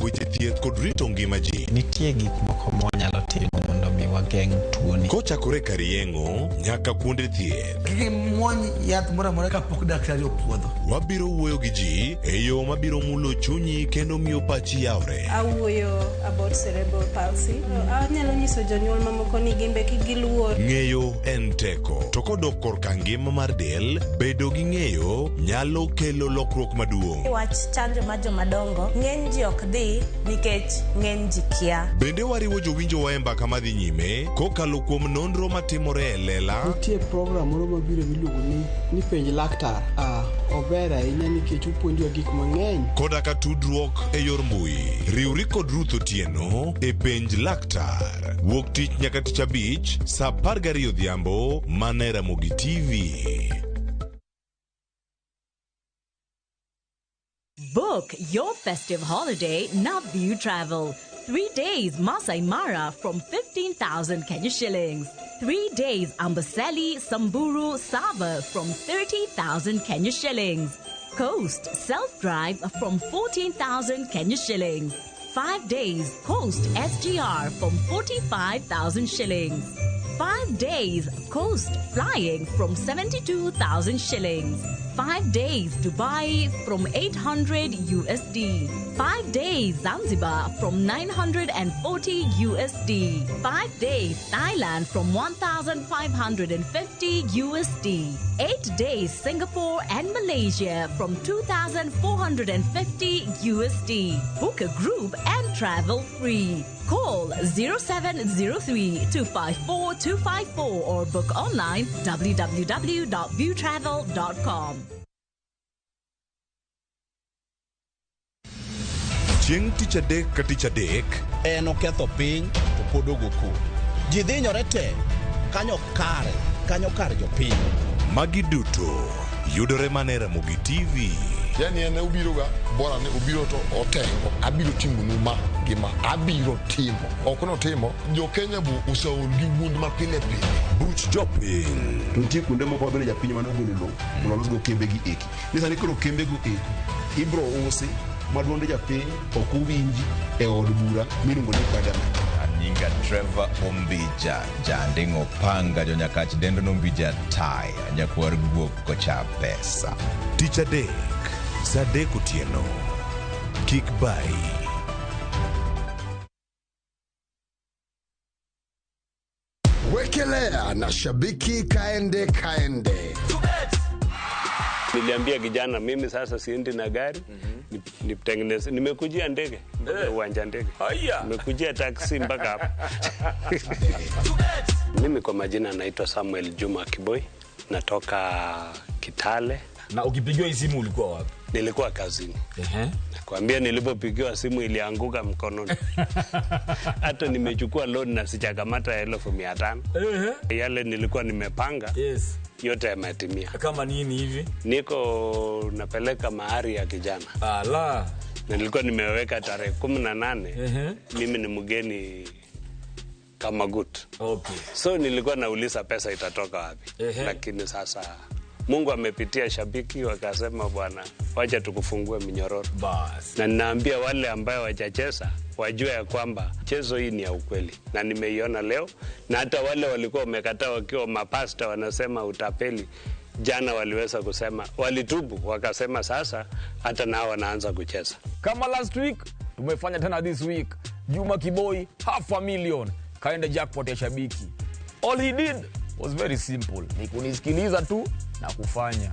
Weche thieth kod rito ngima ji. Nitie gik moko mwanyalo timo mondo mi wageng' tuoni. Kochakore kar yeng'o nyaka kuonde thieth. Kiki mwony yath moro amora kapok daktari opuodho. Wabiro wuoyo gi ji e yo mabiro mulo chunyi kendo miyo pachi yawre. Awuoyo about cerebral palsy. Anyalo nyiso jonyuol mamoko ni gimbe giluor. Ng'eyo en teko. To kodok korka ngima mar del, bedo gi ng'eyo nyalo kelo lokruok maduong'. Wach chanjo ma jomadongo ng'eny ji ok dhi nikech ng'eny ji kia. Bende wariwo jowinjo wa e mbaka madhi nyime kokalo kuom nonro matimore e lela. Nitie program moro mabiro miluongo ni penj laktar. Ober ahinya nikech opuonjo gik mang'eny. Koda ka tudruok e yor mbui. Riwri kod Ruth Otieno e penj laktar. Wuok tich nyaka tich abich saa 12 odhiambo mana Ramogi TV. Book your festive holiday Navview Travel. 3 days Masai Mara from 15,000 Kenya shillings. 3 days Amboseli, Samburu, Saba from 30,000 Kenya shillings. Coast Self-Drive from 14,000 Kenya shillings. 5 days Coast SGR from 45,000 shillings. 5 days Coast Flying from 72,000 shillings. 5 days Dubai from 800 USD. 5 days Zanzibar from 940 USD. 5 days Thailand from 1,550 USD. 8 days Singapore and Malaysia from 2,450 USD. Book a group and travel free. Call 0703 254 254 or book online www.viewtravel.com. Chieng' tich adek ka tich adek en oketho piny to pod ogoku. Ji dhinyore te kanyo kar jopiny. Magi duto yudore mana Ramogi TV. Yani ene ubiro ga bora ne ubiro to otengo abiro timo numa gima abiro timo okono timo jo Kenya bu usaul gi wund ma pile buch jopiny. Tuntie kunde moko bende japiny mano golo lo molos go kembe gi eki ni sani koro kembe go eki ibro usi maduonde japiny ok uwinji e od bura miluongo ni parliament. nyinga Trevor Ombija jandingo panga jonyakach dendo nombija taya nyakwar guok kocha pesa. Tich adek, saa 3 otieno. Kik bai. Wekelea na shabiki kaende. Niliambia kijana mimi sasa siendi na gari, nitengeneze. Nimekujia ndege, uwanja ndege. Nimekujia taxi mpaka hapa. Mimi kwa majina naitwa Samuel Juma Kiboi, natoka Kitale. Na ukipigiwa simu ulikuwa wapi? Nilikuwa kazini. Nakwambia nilipopigiwa simu ilianguka mkononi. Hata nimechukua loan na sijakamata 1500. Yale nilikuwa nimepanga. Yote yametimia. Kama nini hivi? Niko napeleka mahari ya kijana. Nilikuwa nimeweka tarehe 18. Mimi ni mgeni kama gut. So nilikuwa nauliza pesa itatoka wapi. Lakini sasa Mungu amepitia shabiki wakasema bwana, wacha tukufungue minyororo. Na ninaambia wale ambao wajacheza wajue ya kwamba chezo hii ni ya ukweli. Na nimeiona leo, na hata wale walikuwa wamekataa wakiwa mapasta wanasema utapeli, jana waliweza kusema, walitubu wakasema sasa hata nao wanaanza kucheza. Kama last week, tumefanya tena this week. Juma Kiboi, $500,000 kaenda jackpot ya shabiki. All he did was very simple. Ni kunisikiliza tu na kufanya.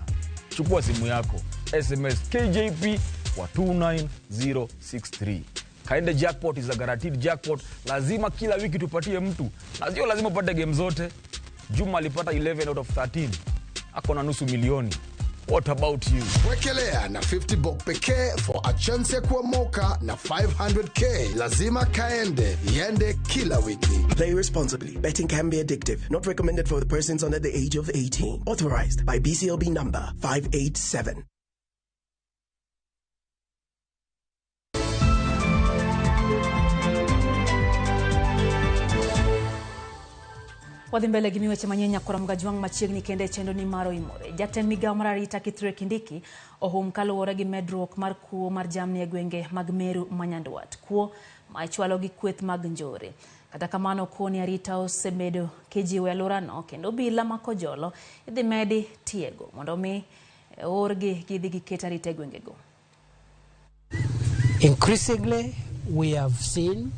Chukua simu yako, SMS KJP kwa 29063. Kaenda jackpot is a guaranteed jackpot. Lazima kila wiki tupatie mtu. Na sio lazima upate game zote. Juma alipata 11 out of 13. Ako na nusu milioni. What about you? Wekelea na 50 bob pekee for a chance ya kuomoka na 500k. Lazima kaende, yende kila wiki. Play responsibly. Betting can be addictive. Not recommended for the persons under the age of 18. Authorized by BCLB number 587. Wadhi mbele gimi weche manyien nyakora mgajwang machiegni kende chendo ni maro OIMORE. Jatend migao mar arita Kithure Kindiki ohum kaluwore gi medruok mar kuo mar jamni e gwenge mag Meru Manyandwat. Kuo ma ichwalo gi kweth mag njore. Kata kamano kuo ni arita osebedo kijiwe alworano kendo obila ma kojolo idhi medi tiego mondo mi orgi gidhi giket arita e gwengego. Increasingly, we have seen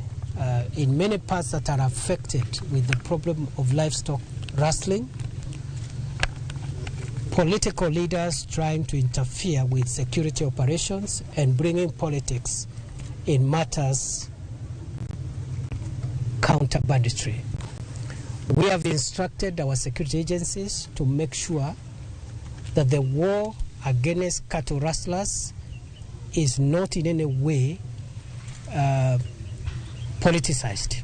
in many parts that are affected with the problem of livestock rustling, political leaders trying to interfere with security operations and bringing politics in matters counter banditry. We have instructed our security agencies to make sure that the war against cattle rustlers is not in any way politicized.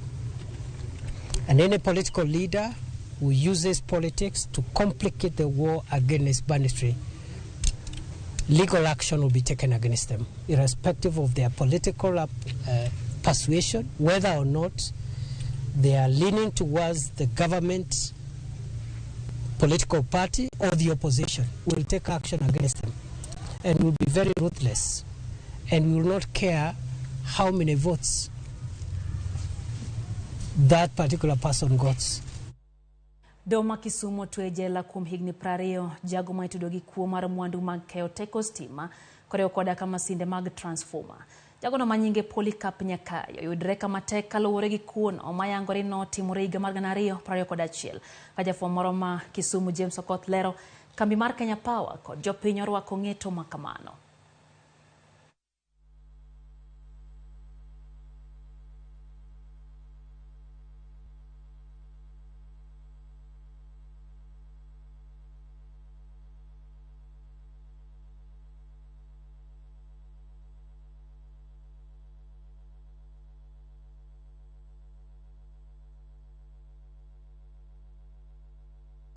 And any political leader who uses politics to complicate the war against banditry, legal action will be taken against them, irrespective of their political persuasion, whether or not they are leaning towards the government political party or the opposition. We will take action against them. And we will be very ruthless. And we will not care how many votes that particular person got. Doma Kisumu tuejela kuom higni 20 jago ma itudo gi kuo mar mwandu mag keyo teko stima koreo koda kama sinde mag transformer. Jago no manyinge Polycarp Nyakayo yudre kama tek kaluwore gi kuo no mayangore no timore higa mar 2021. Kajafwa moro ma Kisumu James Okoth lero kambi mar Kenya Power kod jopiny orwako ng'eto makamano.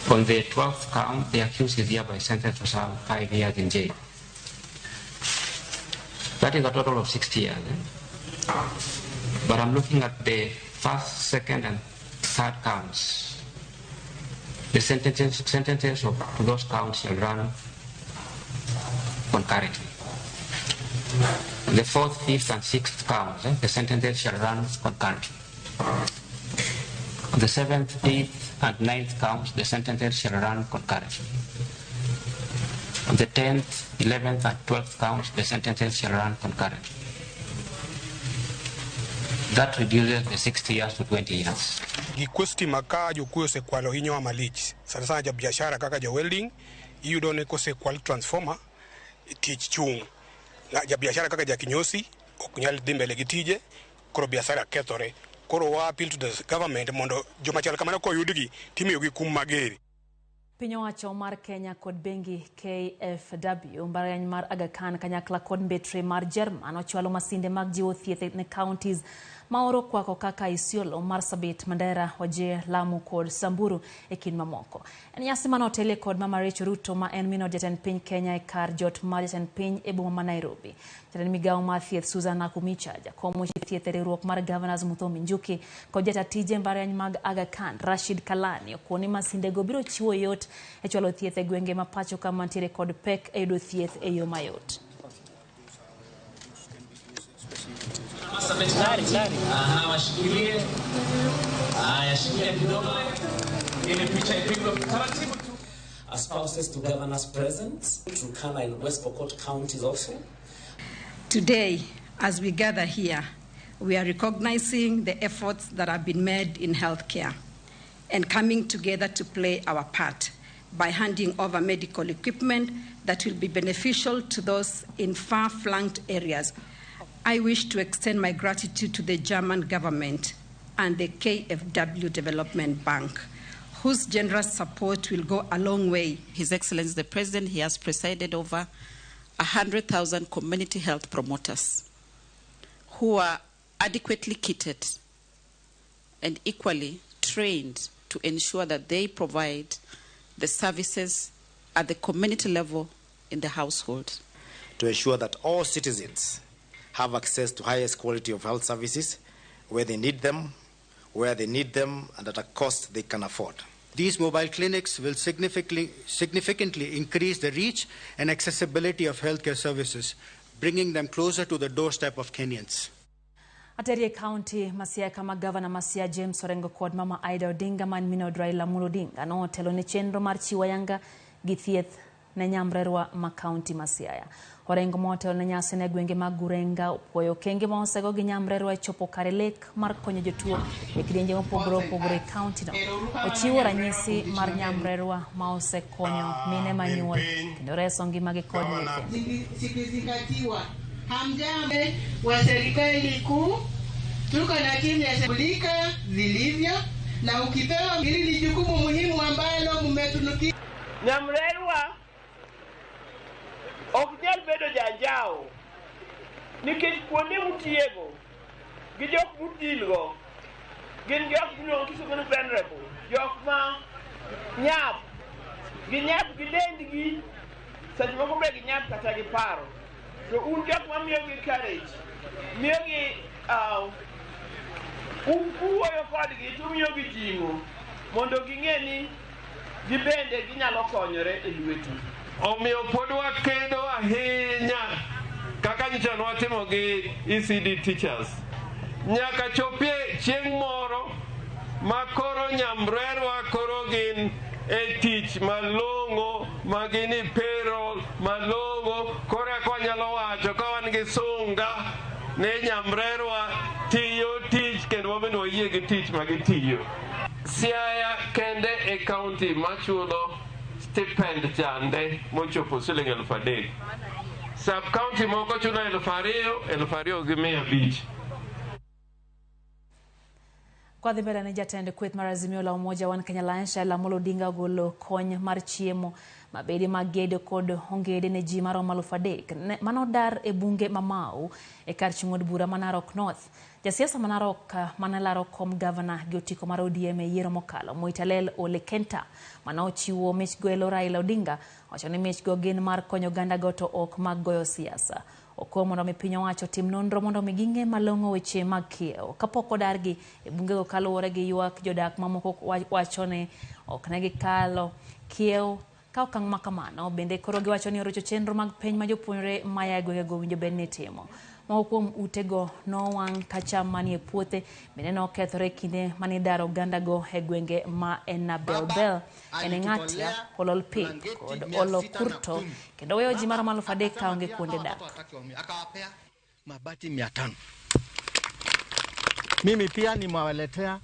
On the 12th count, the accused is hereby sentenced to serve 5 years in jail. That is a total of 60 years. But I'm looking at the first, second, and third counts. The sentences to those counts shall run concurrently. The fourth, fifth, and sixth counts, the sentences shall run concurrently. On the 7th, 8th, and 9th counts, the sentences shall run concurrently. On the 10th, 11th, and 12th counts, the sentences shall run concurrently. That reduces the 60 years to 20 years. Gikusti maka jukuyo se kwalo hinyo wa malich. Sana sana ja biashara kaka ja welding, iyo done ko se kwal transformer, teach chung. Na ja biashara kaka ja kinyosi, okunyali dimbe legitije, koro biashara ketore. Koro wa appeal to the government mondo joma chal kamano ko yudgi timiyo gi kum mageri. Piny owacho mar Kenya kod bengi KFW mbalariany mar Aga Khan kanyakla kod mbetre mar German ochwalo masinde mag jiwo thieth ne counties maoro kwako kaka Isiolo, Marsabit, Mandera, Wajir, Lamu kod Samburu e kind mamoko. En nyasi manotele kod Mama Rachel Ruto ma en mino jatend piny Kenya e kar jot mar jatend piny e boma ma Nairobi. Jatend migawo mar thieth Susan Nakumicha, jakom weche thieth e riwruok mar Governors Muthomi Njuki kod jatije mbalariany mag Aga Khan Rashid Kalani okoni masinde go biro chiwo yot e chwalo thieth e gwenge ma pacho ka mantiere kod pek e yudo thieth e yo mayot. Spouses to governors present, Turkana and West Pokot counties also. Today, as we gather here, we are recognizing the efforts that have been made in healthcare and coming together to play our part by handing over medical equipment that will be beneficial to those in far-flanked areas. I wish to extend my gratitude to the German government and the KFW Development Bank, whose generous support will go a long way. His Excellency the President, he has presided over 100,000 community health promoters who are adequately kitted and equally trained to ensure that they provide the services at the community level in the household. To ensure that all citizens have access to highest quality of health services where they need them, and at a cost they can afford. These mobile clinics will significantly increase the reach and accessibility of healthcare services, bringing them closer to the doorstep of Kenyans. Aterie County, Masia kama Governor Masia James Orengo kod Mama Aida Odinga man mino Raila Amolo Odinga no telo ne chenro mar chiwo yanga gi thieth ne nyamrerwa ma County Masia. Orengo motelo ne nyasi ne gwenge mag Gurenga opwoyo kenge ma osego gi nyamrerwa e chopo kare lek mar konyo jotuo e kidienje mopogore opogore county no. Ochiwo ranyisi mar nyamrerwa ma osekonyo mine manyuol kendo reso ngimagi kod zikizingatiwa. Hamjambe wa serikali kuu, tuko na timu ya shughulika vilivyo, na ukipewa hili jukumu muhimu ambalo mmetunukia. Nyamrerwa oknyal bedo janjao nikech kuonde mutiego gi jok mutilgo gin jok miluongo kisumo ni venerable, jok ma nyap gi dendgi seche moko be gi nyap kata gi paro. So un jok ma miyo gi courage, miyo gi ukuoyo kodgi tumiyo gi jingo mondo ging'e ni gibende ginyalo konyore e lwetu. Omiyo pod wakedo ahinya kaka nyicha watimo gi ECD teachers. Nyaka chopie chieng' moro ma koro nyamrerwa koro gin e tich malongo magini payroll malongo koro kwa nyalo wacho ka wan gi sunga ne nyamrerwa tiyo tich kendo wabende wayie gi tich magitiyo. Siaya kende e county machulo stipend chande mochopo siling 3,000. Sub county moko chulo 2,000 gi 500. Kwa dhibera ni jatende kweth mar Azimio la Umoja One Kenya Alliance Raila Amolo Odinga golo kony mar chiemo mabedi magedo kod ongede ne ji maromo 3,000 manodar e bunge mamau e kar chung'od bura ma Narok North. Jasiasa ma Narok manalaro kom governor gi otiko mar ODM e yiero mokalo Moitalel Ole Kenta manochiwo michgo elo Raila Odinga wacho ni michgo gin mar konyo ganda goto ok mag goyo siasa. Okomo mondo mi piny owacho tim nonro mondo mi ging'e malong'o weche mag kiewo kapok odargi e bungego kaluwore gi ywak jodak mamoko wacho ni ok ne gikalo kiewo ka okang' ma kamano bende koro giwacho ni orocho chenro mag piny ma jopuonjre maya gwengego winjo bed ni timo. Moko kuom utego nowang' ka cham manie puothe bende nokethore kinde mane daro oganda go e gwenge ma Enabelbel, Eneng'atia, Olol Pith kod Olo Kurto kendo weyo ji maromo 3,000 kaonge kuonde dak. Akawapea mabati 500. Mimi pia nimewaletea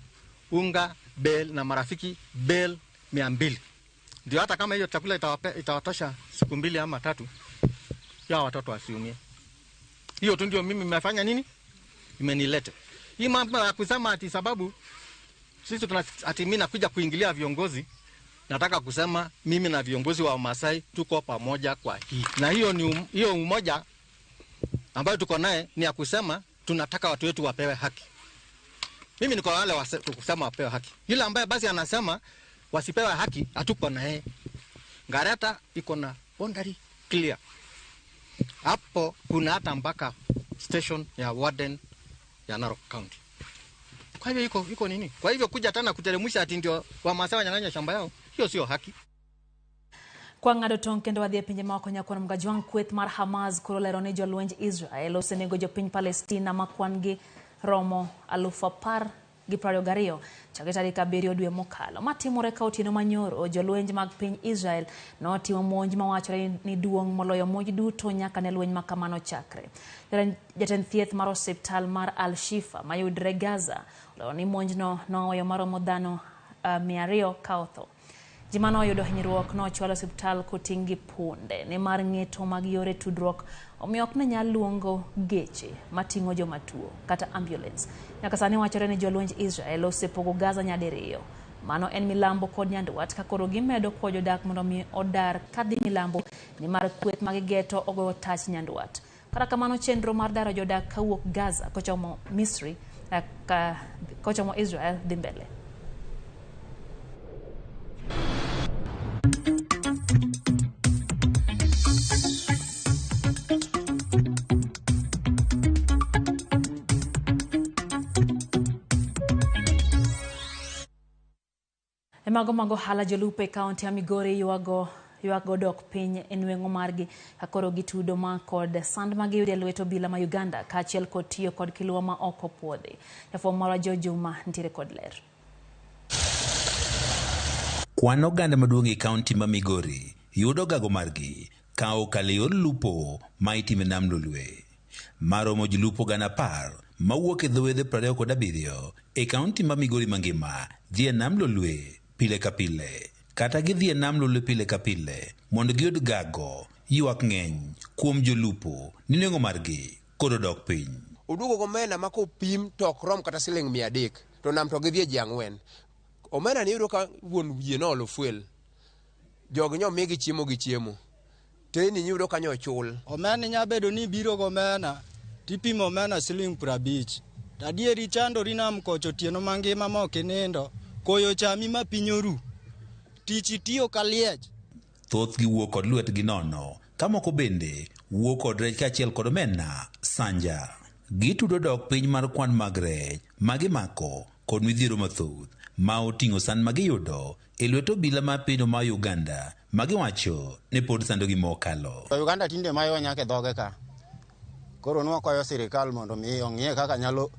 unga bel na marafiki bel 200. Ndio hata kama hiyo chakula itawatosha siku 2 ama 3 ya watoto wasiumie. Hiyo tu ndio mimi nimefanya nini? Imenileta. Hii mambo ya kusema ati sababu sisi ati mimi nakuja kuingilia viongozi. Nataka kusema mimi na viongozi wa Masai tuko pamoja kwa hii. Na hiyo umoja ambayo tuko naye ni ya kusema tunataka watu wetu wapewe haki. Mimi niko wale kusema wapewe haki. Yule ambaye basi anasema wasipewe haki hatuko na yeye. Ngareta iko na boundary clear. Hapo kuna hata mpaka station ya warden ya Narok County. Kwa hivyo iko nini? Kwa hivyo kuja tena kuteremsha ati ndio Wamasai wanyang'anya shamba yao, hiyo sio haki. Kwa ng'ado tong' kendo wadhi e pinje maoko nyakon mgajwang' kweth mar Hamas koro lero ni jolwenj Israel osenego jopiny Palestina ma kwan-gi romo 10,022 chakre tarik 7 dwe mokalo. Matimore ka otieno manyoro, jolwenj mag piny Israel notimo monj mawachore ni duong' moloyo monj duto nyaka ne lweny ma kamano chakre. Jatend thieth mar osiptal mar Al-Shifa mayudre Gaza olero ni monjno noweyo maromo dhano 200 ka otho. Ji mane oyudo hinyruok nochwalo osiptal koting' gi punde ni mar ng'eto mag yore tudruok omiyo ok ne nyal luongo geche mating'o joma tuo kata ambulance. Nyaka sani wachore ni jolwenj Israel osepogo Gaza nyadiriyo. Mano en milambo kod nyandwat ka koro gimedo kwa jodak mondo mi odar kadhi milambo ni mar kweth magigeto ogoyo tach nyandwat. Kata kamano chenro mar daro jodak kawuok Gaza kochomo Misri kochomo Israel dhi mbele. Mago hala jolupe kaunti ya Migori yuago dok piny e nweng'o margi kakoro gitudo ma kod sand magiyudo e lwet obila ma Uganda kaachiel kod tiyo kod kilwa ma oko puodhi. Jafwambo marwa Juma nitiere kod ler. Kwan oganda maduong' e kaunti ma Migori yudo gago margi ka okalo yor lupo ma itime nam lolwe. Maromo jolupo 10,000 mawuok e dhowedhe 27 e kaunti ma Migori mangima dhi e nam lolwe pile ka pile. Kata gidhi e nam lolwe pile ka pile mondo giyud gago ywak ng'eny kuom jolupo ni nengo margi kod odok piny. Udugo gomena ma kopim tok rom kata siling 300 to nam to gidhi e ji 4. Omena ni yudo ka wuon yie no olo fuel. Jogi nyo migi chiemo gi chiemo. Teni yudo ka nyo chul. Omena nya bedo ni biro gomena tipimo omena siling 50. Tadieri chando rinam kocho tieno mangima ma okinindo. Koyo chami ma pinyoru. Tichi tiyo kaliech. Thoth gi wuok kod lwetgi nono. Kamoko bende wuok kod rech kaachiel kod omena sanja. Gitudo dok piny mar kwan mag rech magimako kod midhiero mathoth ma oting'o san magiyudo e lwet obila ma piny ma Uganda magiwacho ne pod sandogi mokalo. Uganda tinde mayo nyake dhoge ka. Koro nwakoyo sirikal mondo mi ong'ie kaka nyalo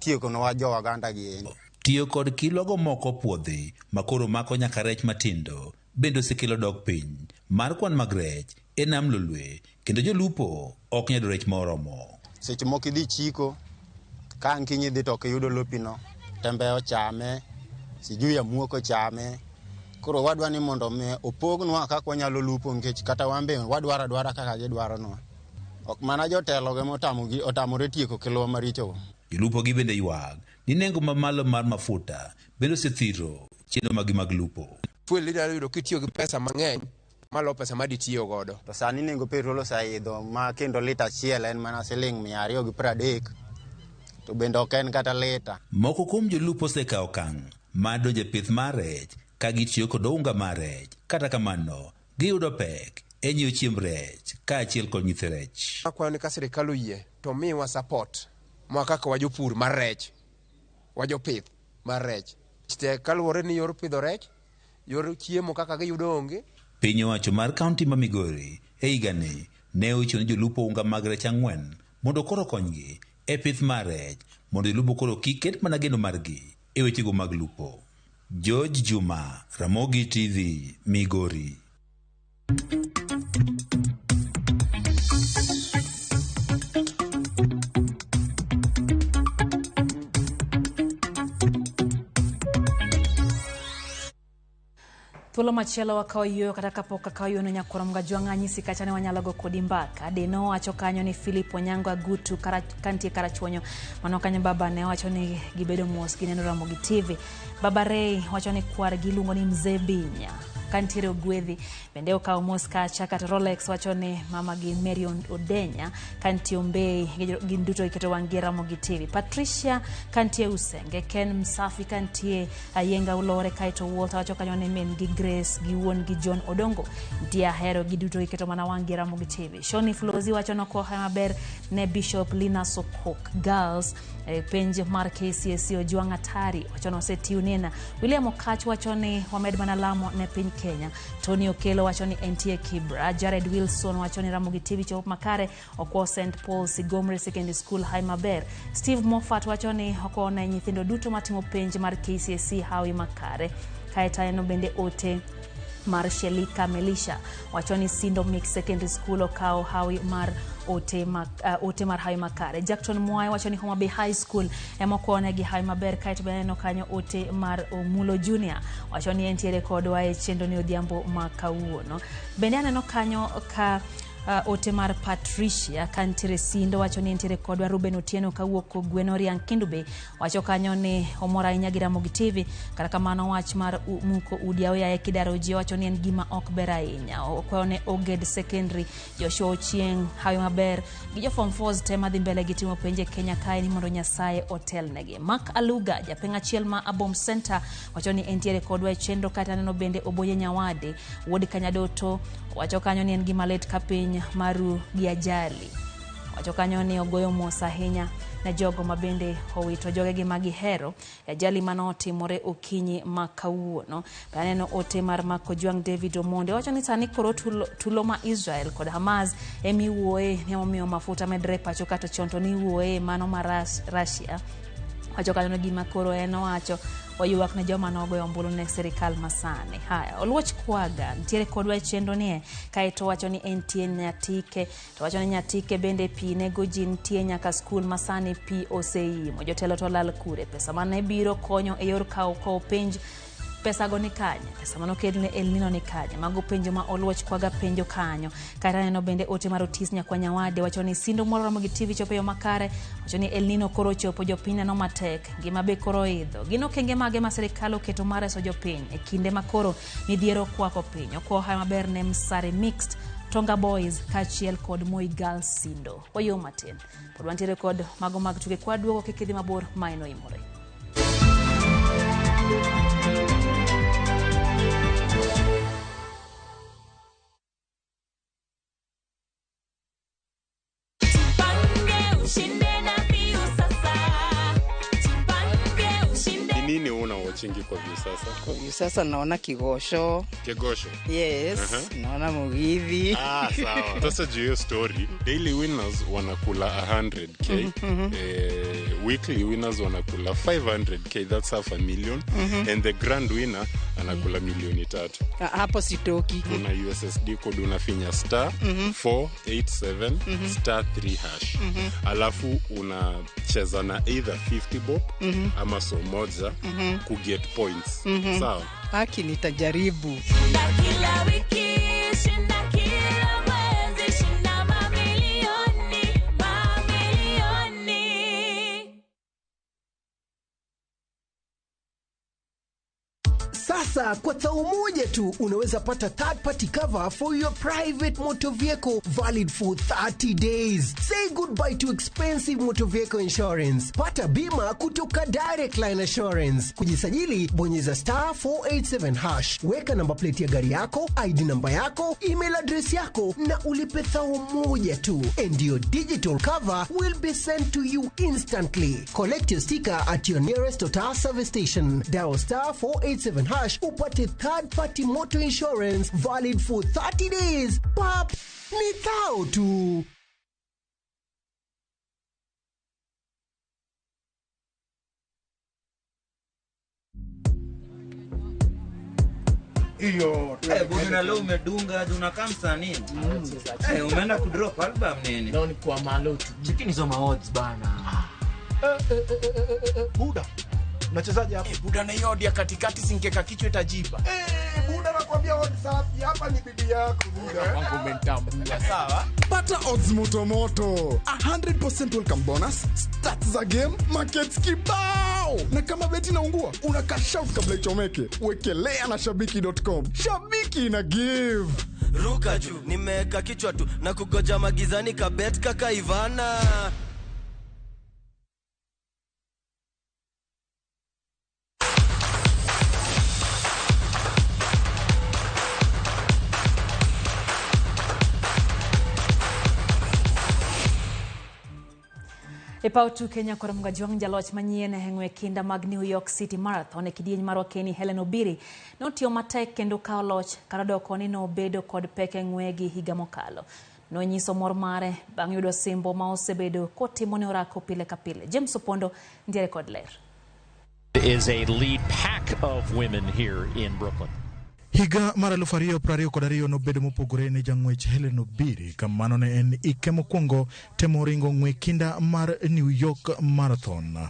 tieko nwa jo Uganda gi. Tiyo kod kilogo moko puodhi makoro mako nyaka rech matindo bendo sekelo dok piny mar kwan mag rech e nam lolwe kendo jolupo ok nyalo rech moromo. Seche moko idhi chiko ka nkinyi dhi to yudo lopino tembe ochame sijui ya muoko chame. Koro wadwa ni mondo me opognwa kaka wanyalo lupo nkech kata wambe wadwara kaka gidwaro no. Ok mana jotelo ge otamore tieko kilwa maricho. Jolupo gi bende ywag ni nengo mamalo mar mafuta bendo sethiro chenro magi mag lupo. Fuel lidaro yudo kitiyo gi pesa mang'eny malo pesa ma ditiyo godo. To sani nengo petrol osaidho ma kendo lita achiel en mana siling 230. To bende ok en kata lita. Moko kuom jolupo osekawo okang' mar donjo e pith mar rech ka gitiyo kod unga mar rech. Kata kamano giyudo pek e nyiewo chiemb rech kaachiel kod nyithi rech. Akwayo ni ka sirikal oyie to miwa support ma kaka wajopur mar rech, wajopith mar rech. Te kaluwore ni yor pidho rech, yor chiemo kaka giyudo onge. Piny owacho mar kaunti ma Migori e higani ne ochiwo ni jolupo unga mag rech 4 mondo koro konygi e pith mar rech mondo lupo koro kiket mana geno margi e wechego mag lupo. George Juma, Ramogi TV, Migori. Thuolo machielo wakawo yueyo kata kapok akawo yueyo no nyakurom ga jwang'a nyisi kacha ne wanyalo go kodi mbaka. Deno wacho kanyo ni Philip Onyango Agutu kantie karachuonyo. Mano kanyo baba ne wacho ni gibedo mos gineno Ramogi TV. Baba Ray wacho ni kwar giluongo ni Mzee Binya kantiere Ogwedhi. Bende okawo mos kacha kata Rolex wacho ni mama gi Mary Odenya kantie Ombei gin duto iketo wang'gi Ramogi TV. Patricia kantie Usenge, Ken Msafi kantie Ayenga Ulore kaito Walter wacho kanyo ni men gi Grace gi wuon gi John Odongo ndia hero gi duto iketo mana wang'gi Ramogi TV. Shoni Flozi wacho no ko maber ne Bishop Lina Sokok Girls penj mar KCSE Ojwang' Atari wacho no setiu nena. William Okach wacho ni wamed mana lamo ne piny Kenya. Tony Okelo wacho ni entie Kibra. Jared Wilson wacho ni Ramogi TV chop makare okwo St. Paul Sigomre Secondary School hai maber. Steve Moffat wacho ni okwo ne nyithindo duto matimo penj mar KCSE hawi makare. Kaeta eno bende ote mar Shelika Melisha wacho ni Sindo Mix Secondary School okao hawi mar ote mar hawi makare. Jackton Mwai wacho ni Homa Bay High School emokone gi hawi maber. Kaito bende kanyo ote mar Omulo Junior wacho ni entiere kodwa e chendo ni Odhiambo makawuono. Bende aneno kanyo ka ote mar Patricia kantiere Sindo wacho ni entiere kodwa. Ruben Otieno kawuok Gwenori Ankindube wacho kanyo ni omora ahinya gi Ramogi TV. Kata kamano wach mar muko udi aoya e Kidaro ji wacho ni en gima ok ber ahinya. Okone Oged Secondary Joshua Ochieng hawi maber gi jo form 4 tema dhi mbele gi timo penje Kenya kae ni mondo Nyasaye otel negi. Mark Aluga japeng achiel ma Abom Center wacho ni entiere kodwa e chenro. Kata neno bende Oboye Nyawade wuod Kanyadoto wacho kanyo ni en gima let ka piny maru gi ajali. Wacho kanyo ni ogoyo mos ahinya na jogo mabende owito jogegi magihero ajali manotimore okinyi makawuono. Baneno ote mar Marco Juang David Omonde wacho ni sani koro tulo ma Israel kod Hamas emiwuoye ni omiyo mafuta medre pacho kata chonto ni wuoye mano mar Russia. Wacho kanyo ni gima koro en wacho oyuak ne joma nogoyo ombulu ne serikal masane. Haya, Oluoch Kwaga ntiere kodwa e chendo nie kaito wacho ni entie Nyatike to wacho ni Nyatike bende pi nego ji ntie nyaka skul masane pi oseimo. Jotelo to lal kure pesa mane biro konyo e yor kawo penj pesa go ni kanye, pesa mano kelne El Nino ni kanye. Mago penjo ma Oluoch Kwaga penjo kanyo. Kata neno bende ote mar Otis Nyakwanyawade wacho ni Sindo moro Ramogi TV chopo yo makare. Wacho ni El Nino koro chopo jopiny no matek gima be koro idho gino kenge mage ma serikal oketo mar reso jopiny e kinde makoro midhiero kwako piny. Okwo hai maber ne Msare Mixed, Tonga Boys kachiel kod Moi Girls Sindo. Oyo matin pod wantiere kod mago mag tuke kwa duogo kikidhi mabor maino imore. Nini una watchingi kwa hivi sasa? Kwa hivi sasa naona Kigosho. Kigosho? Yes. Naona Mugithi. Sawa. Sasa juu story, daily winners wanakula 100k. Weekly winners wanakula 500k, that's half a million. And the grand winner anakula milioni 3. Hapo sitoki. Una USSD code unafinya star 487 star 3 hash. Alafu unacheza na either 50 bob ama so moja ku get points. Sawa? Haki nitajaribu. Kila wiki shinda kila mwezi shinda mamilioni. Sasa kwa tao moja tu unaweza pata third party cover for your private motor vehicle valid for 30 days. Say goodbye to expensive motor vehicle insurance. Pata bima kutoka Direct Line Assurance. Kujisajili bonyeza star 487 hash. Weka namba plate ya gari yako, ID namba yako, email address yako na ulipe thao moja tu. And your digital cover will be sent to you instantly. Collect your sticker at your nearest Total service station. Dial star 487 hash upate third party motor insurance valid for 30 days. Pap, ni thao tu. Iyo. Bwana leo umedunga unakaa msanii. Umeenda kudrop album nini? Leo ni kwa malotu. Chikini zo odds bana. Buda. Unachezaje hapa? Buda na hiyo ya katikati sinkeka kichwa itajiba. Buda nakwambia WhatsApp hapa ni bibi yako Buda. Wangu umentamu. Sawa. Pata odds moto. 100% welcome bonus. Start za game, markets kibao. Na kama beti naungua, una cash out kabla ichomeke. Wekelea na shabiki.com. Shabiki na give. Ruka juu, nimeka kichwa tu na kugoja magizani kabet kaka Ivana. Epautu Kenya koramga juang jaloch manyien hengwe kinda mag New York City Marathon e kidieny mar wakeni Helen Obiri notio matek kendo kao loch karadoko ni no bedo kod peke ngwegi higa mokalo. No nyiso mor mare bang' yudo simbo ma osebedo kotimo ne orako pile ka pile. James Opondo ndiere kod ler. Is a lead pack of women here in Brooklyn. Higa mara 2022 nobedo mopogore ne jang'wech Helen Obiri kamano ne en ike mokwongo temo ringo ng'we kinda mar New York Marathon.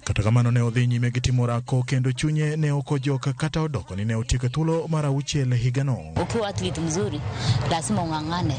Kata kamano ne odhi nyime gi timo orako kendo chunye ne okojok kata odoko ni ne otieko thuolo mar 6 higa no. Ukiwa athlete mzuri lazima ung'ang'ane.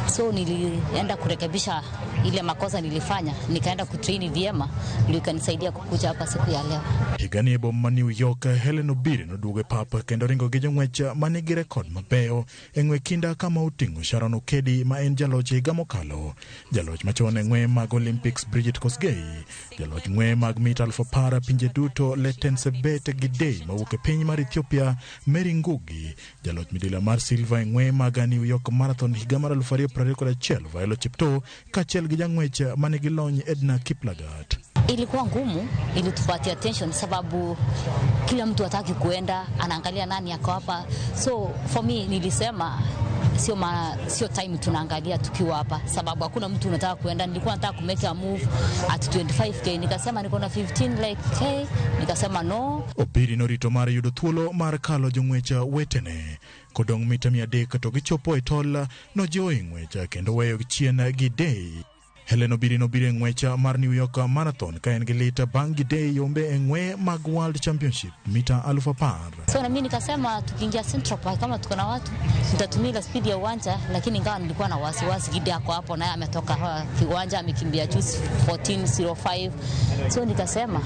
So nilienda kurekebisha ile makosa nilifanya, nikaenda kutrain vyema ndio ikanisaidia kukuja hapa siku ya leo. Higa ni boma New York Helen Obiri noduoge papa kendo ringo gi jong'wech manigi rekod mabeyo e ng'we kinda kama oting'o Sharon Okedi ma en jaloch higa mokalo, jaloch machon e ng'we mag Olympics Bridget Kosgei, jaloch ng'we mag mita for para pinje duto Letensebet Gidei mawuok e piny mar Ethiopia Mary Ngugi, jaloch midila mar silver ng'we mag New York Marathon higa mar 2021 Violet Chepto kaachiel gi jang'wech manigi lony Edna Kiplagat. Ilikuwa ngumu, ilitupatia attention sababu kila mtu hataki kuenda, anaangalia nani yako hapa. So for me nilisema sio time tunaangalia tukiwa hapa sababu hakuna mtu unataka kuenda. Nilikuwa nataka ku make a move at 25k, nikasema niko na 15 like k, nikasema no. Obiri norito mar yudo thuolo mar kalo jong'wecha wetene kodong' mita 300 to gichopo e tol no joe ng'wecha kendo weyo chien Gidei. Helen Obiri nobire ng'wecha mar New York Marathon ka en gi lita bang' Gidei yombe e ng'we mag World Championship mita 1000. So na mimi nikasema tukiingia Central Park kama tuko na watu tutatumia speed ya uwanja, lakini ingawa nilikuwa na wasiwasi Gidei ako hapo naye ametoka kiwanja amekimbia juzi 14:05. So nikasema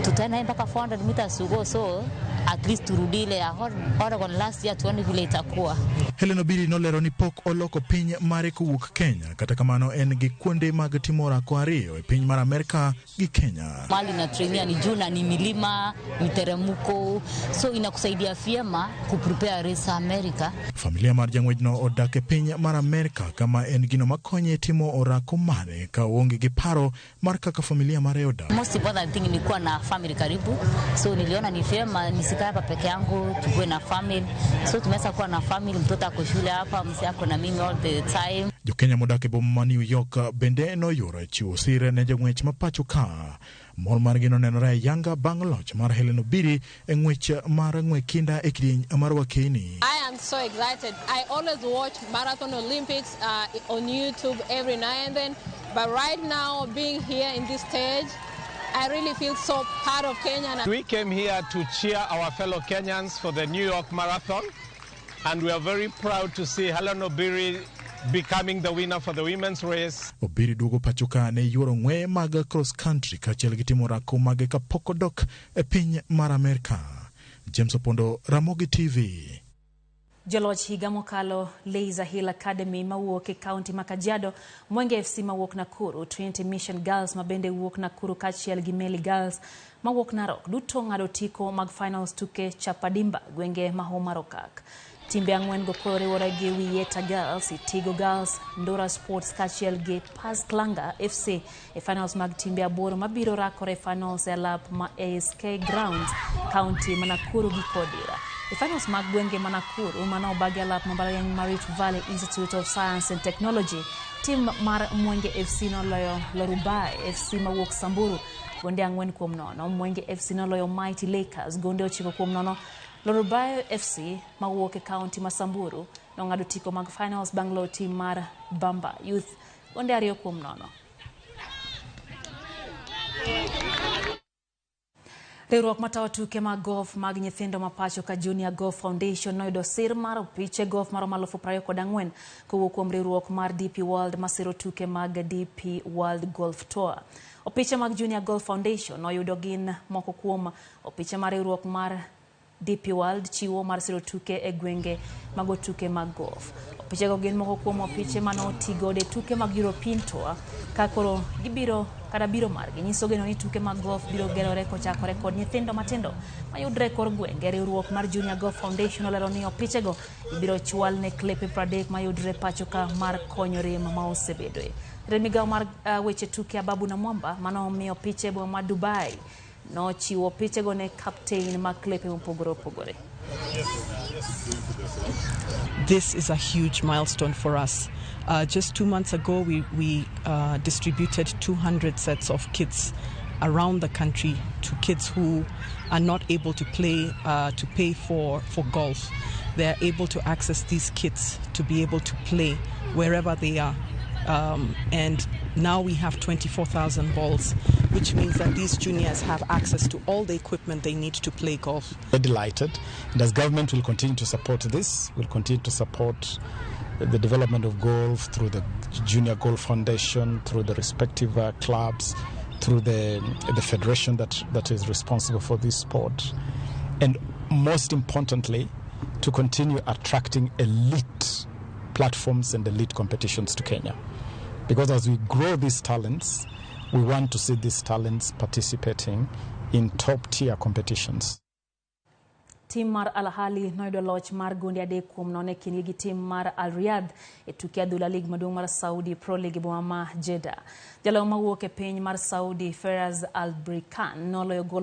tutaenda mpaka 400 meters to go, so at least turudile ya Oregon last year tuone vile itakuwa. Helen Obiri nolero ni pok oloko piny mare kowuok Kenya kata kamano en gi kuonde mag timo orako ariyo e piny mar Amerika gi Kenya. Mali na trainia ni juu na ni milima, miteremuko, so inakusaidia vyema kuprepare race America. Familia mar jang'wejno odak e piny mar Amerika kama en gino makonye timo orako mare ka onge gi paro mar kaka familia mare odak. Most important thing ni kuwa na family karibu, so niliona ni vyema nisikae hapa peke yangu, tukue na family. So tumeweza kuwa na family, mtoto ako shule hapa, mzee ako na mimi all the time. Jokenya modak e boma New York bende noyoro chiwo sire ne jang'wech mapacho ka. Mor mar gino nenore yanga bang' loch mar Helen Obiri e ng'wech mar ng'we kinda e kidieny mar wakeni. I am so excited. I always watch Marathon Olympics on YouTube every now and then, but right now being here in this stage, I really feel so proud of Kenya. We came here to cheer our fellow Kenyans for the New York Marathon, and we are very proud to see Helen Obiri becoming the winner for the women's race. Obiri duogo pachoka ne yuoro ng'we mag cross country kaachiel gi timo orako mage kapok odok e piny mar Amerika. James Opondo, Ramogi TV. Joloch higa mokalo Laser Hill Academy mawuok e kaunti ma Kajiado, Mwenge FC mawuok Nakuru, Trinity Mission Girls mabende wuok Nakuru kaachiel gi Meli Girls mawuok Narok duto ng'ado tiko mag finals tuke Chapadimba gwenge ma Homa Rokak. Timbe ang'wen go koro riwore gi Wieta Girls, Itigo Girls, Ndora Sports kaachiel gi Paz Klanga FC e finals mag timbe aboro mabiro rakore finals e lap ma ASK Grounds kaunti ma Nakuru gi Kodira. E finals mag gwenge ma Nakuru mano obagi lap mbalariany mar Rift Valley Institute of Science and Technology. Tim mar Mwenge FC noloyo Lorubai FC mawuok Samburu gonde 4-0. Mwenge FC noloyo Mighty Lakers gonde 9-0. Lorubayo FC mawuok e kaunti ma Samburu nong'ado tiko mag finals banglo team mar Bamba Youth onde 2-0. Riwruok matayo tuke mag golf mag nyithindo mapacho ka Junior Golf Foundation noyudo sir mar opiche golf mar 2024 kowuok kuom riwruok mar DP World masiro tuke mag DP World Golf Tour. Opiche mag Junior Golf Foundation noyudo gin moko kuom opiche mar riwruok mar DP World chiwo mar siro tuke e gwenge mago tuke mag golf. Opiche go gin moko kuom opiche manotigo de tuke mag European Tour kakoro gibiro kada biro margi nyiso geno ni tuke mag golf biro gerore kochakore kod nyithindo matindo mayudre kor gwenge. Riwruok mar Junior Golf Foundation olero ni opiche go ibiro chwal ne klepe 30 mayudre pacho ka mar konyo rem ma osebedoe. Remigawo mar weche tuke Ababu na Mwamba manomiyo piche bo ma Dubai no chiwo piche go ne captain mag klepe mopogore opogore. This is a huge milestone for us. Just 2 months ago, we distributed 200 sets of kits around the country to kids who are not able to pay for golf. They are able to access these kits to be able to play wherever they are. And now we have 24,000 balls, which means that these juniors have access to all the equipment they need to play golf. We're delighted, and as government will continue to support this, we'll continue to support the development of golf through the Junior Golf Foundation, through the respective clubs, through the federation that is responsible for this sport, and most importantly, to continue attracting elite platforms and elite competitions to Kenya. Because as we grow these talents, we want to see these talents participating in top-tier competitions. Team mar Al Ahly noyudo loch mar gonde 3-0 kingi gi team mar Al Riyadh e tuke adhula lig maduong' mar Saudi Pro League boma ma Jeddah. Jaloyo mawuok e piny mar Saudi Feraz Al Brikan noloyo gol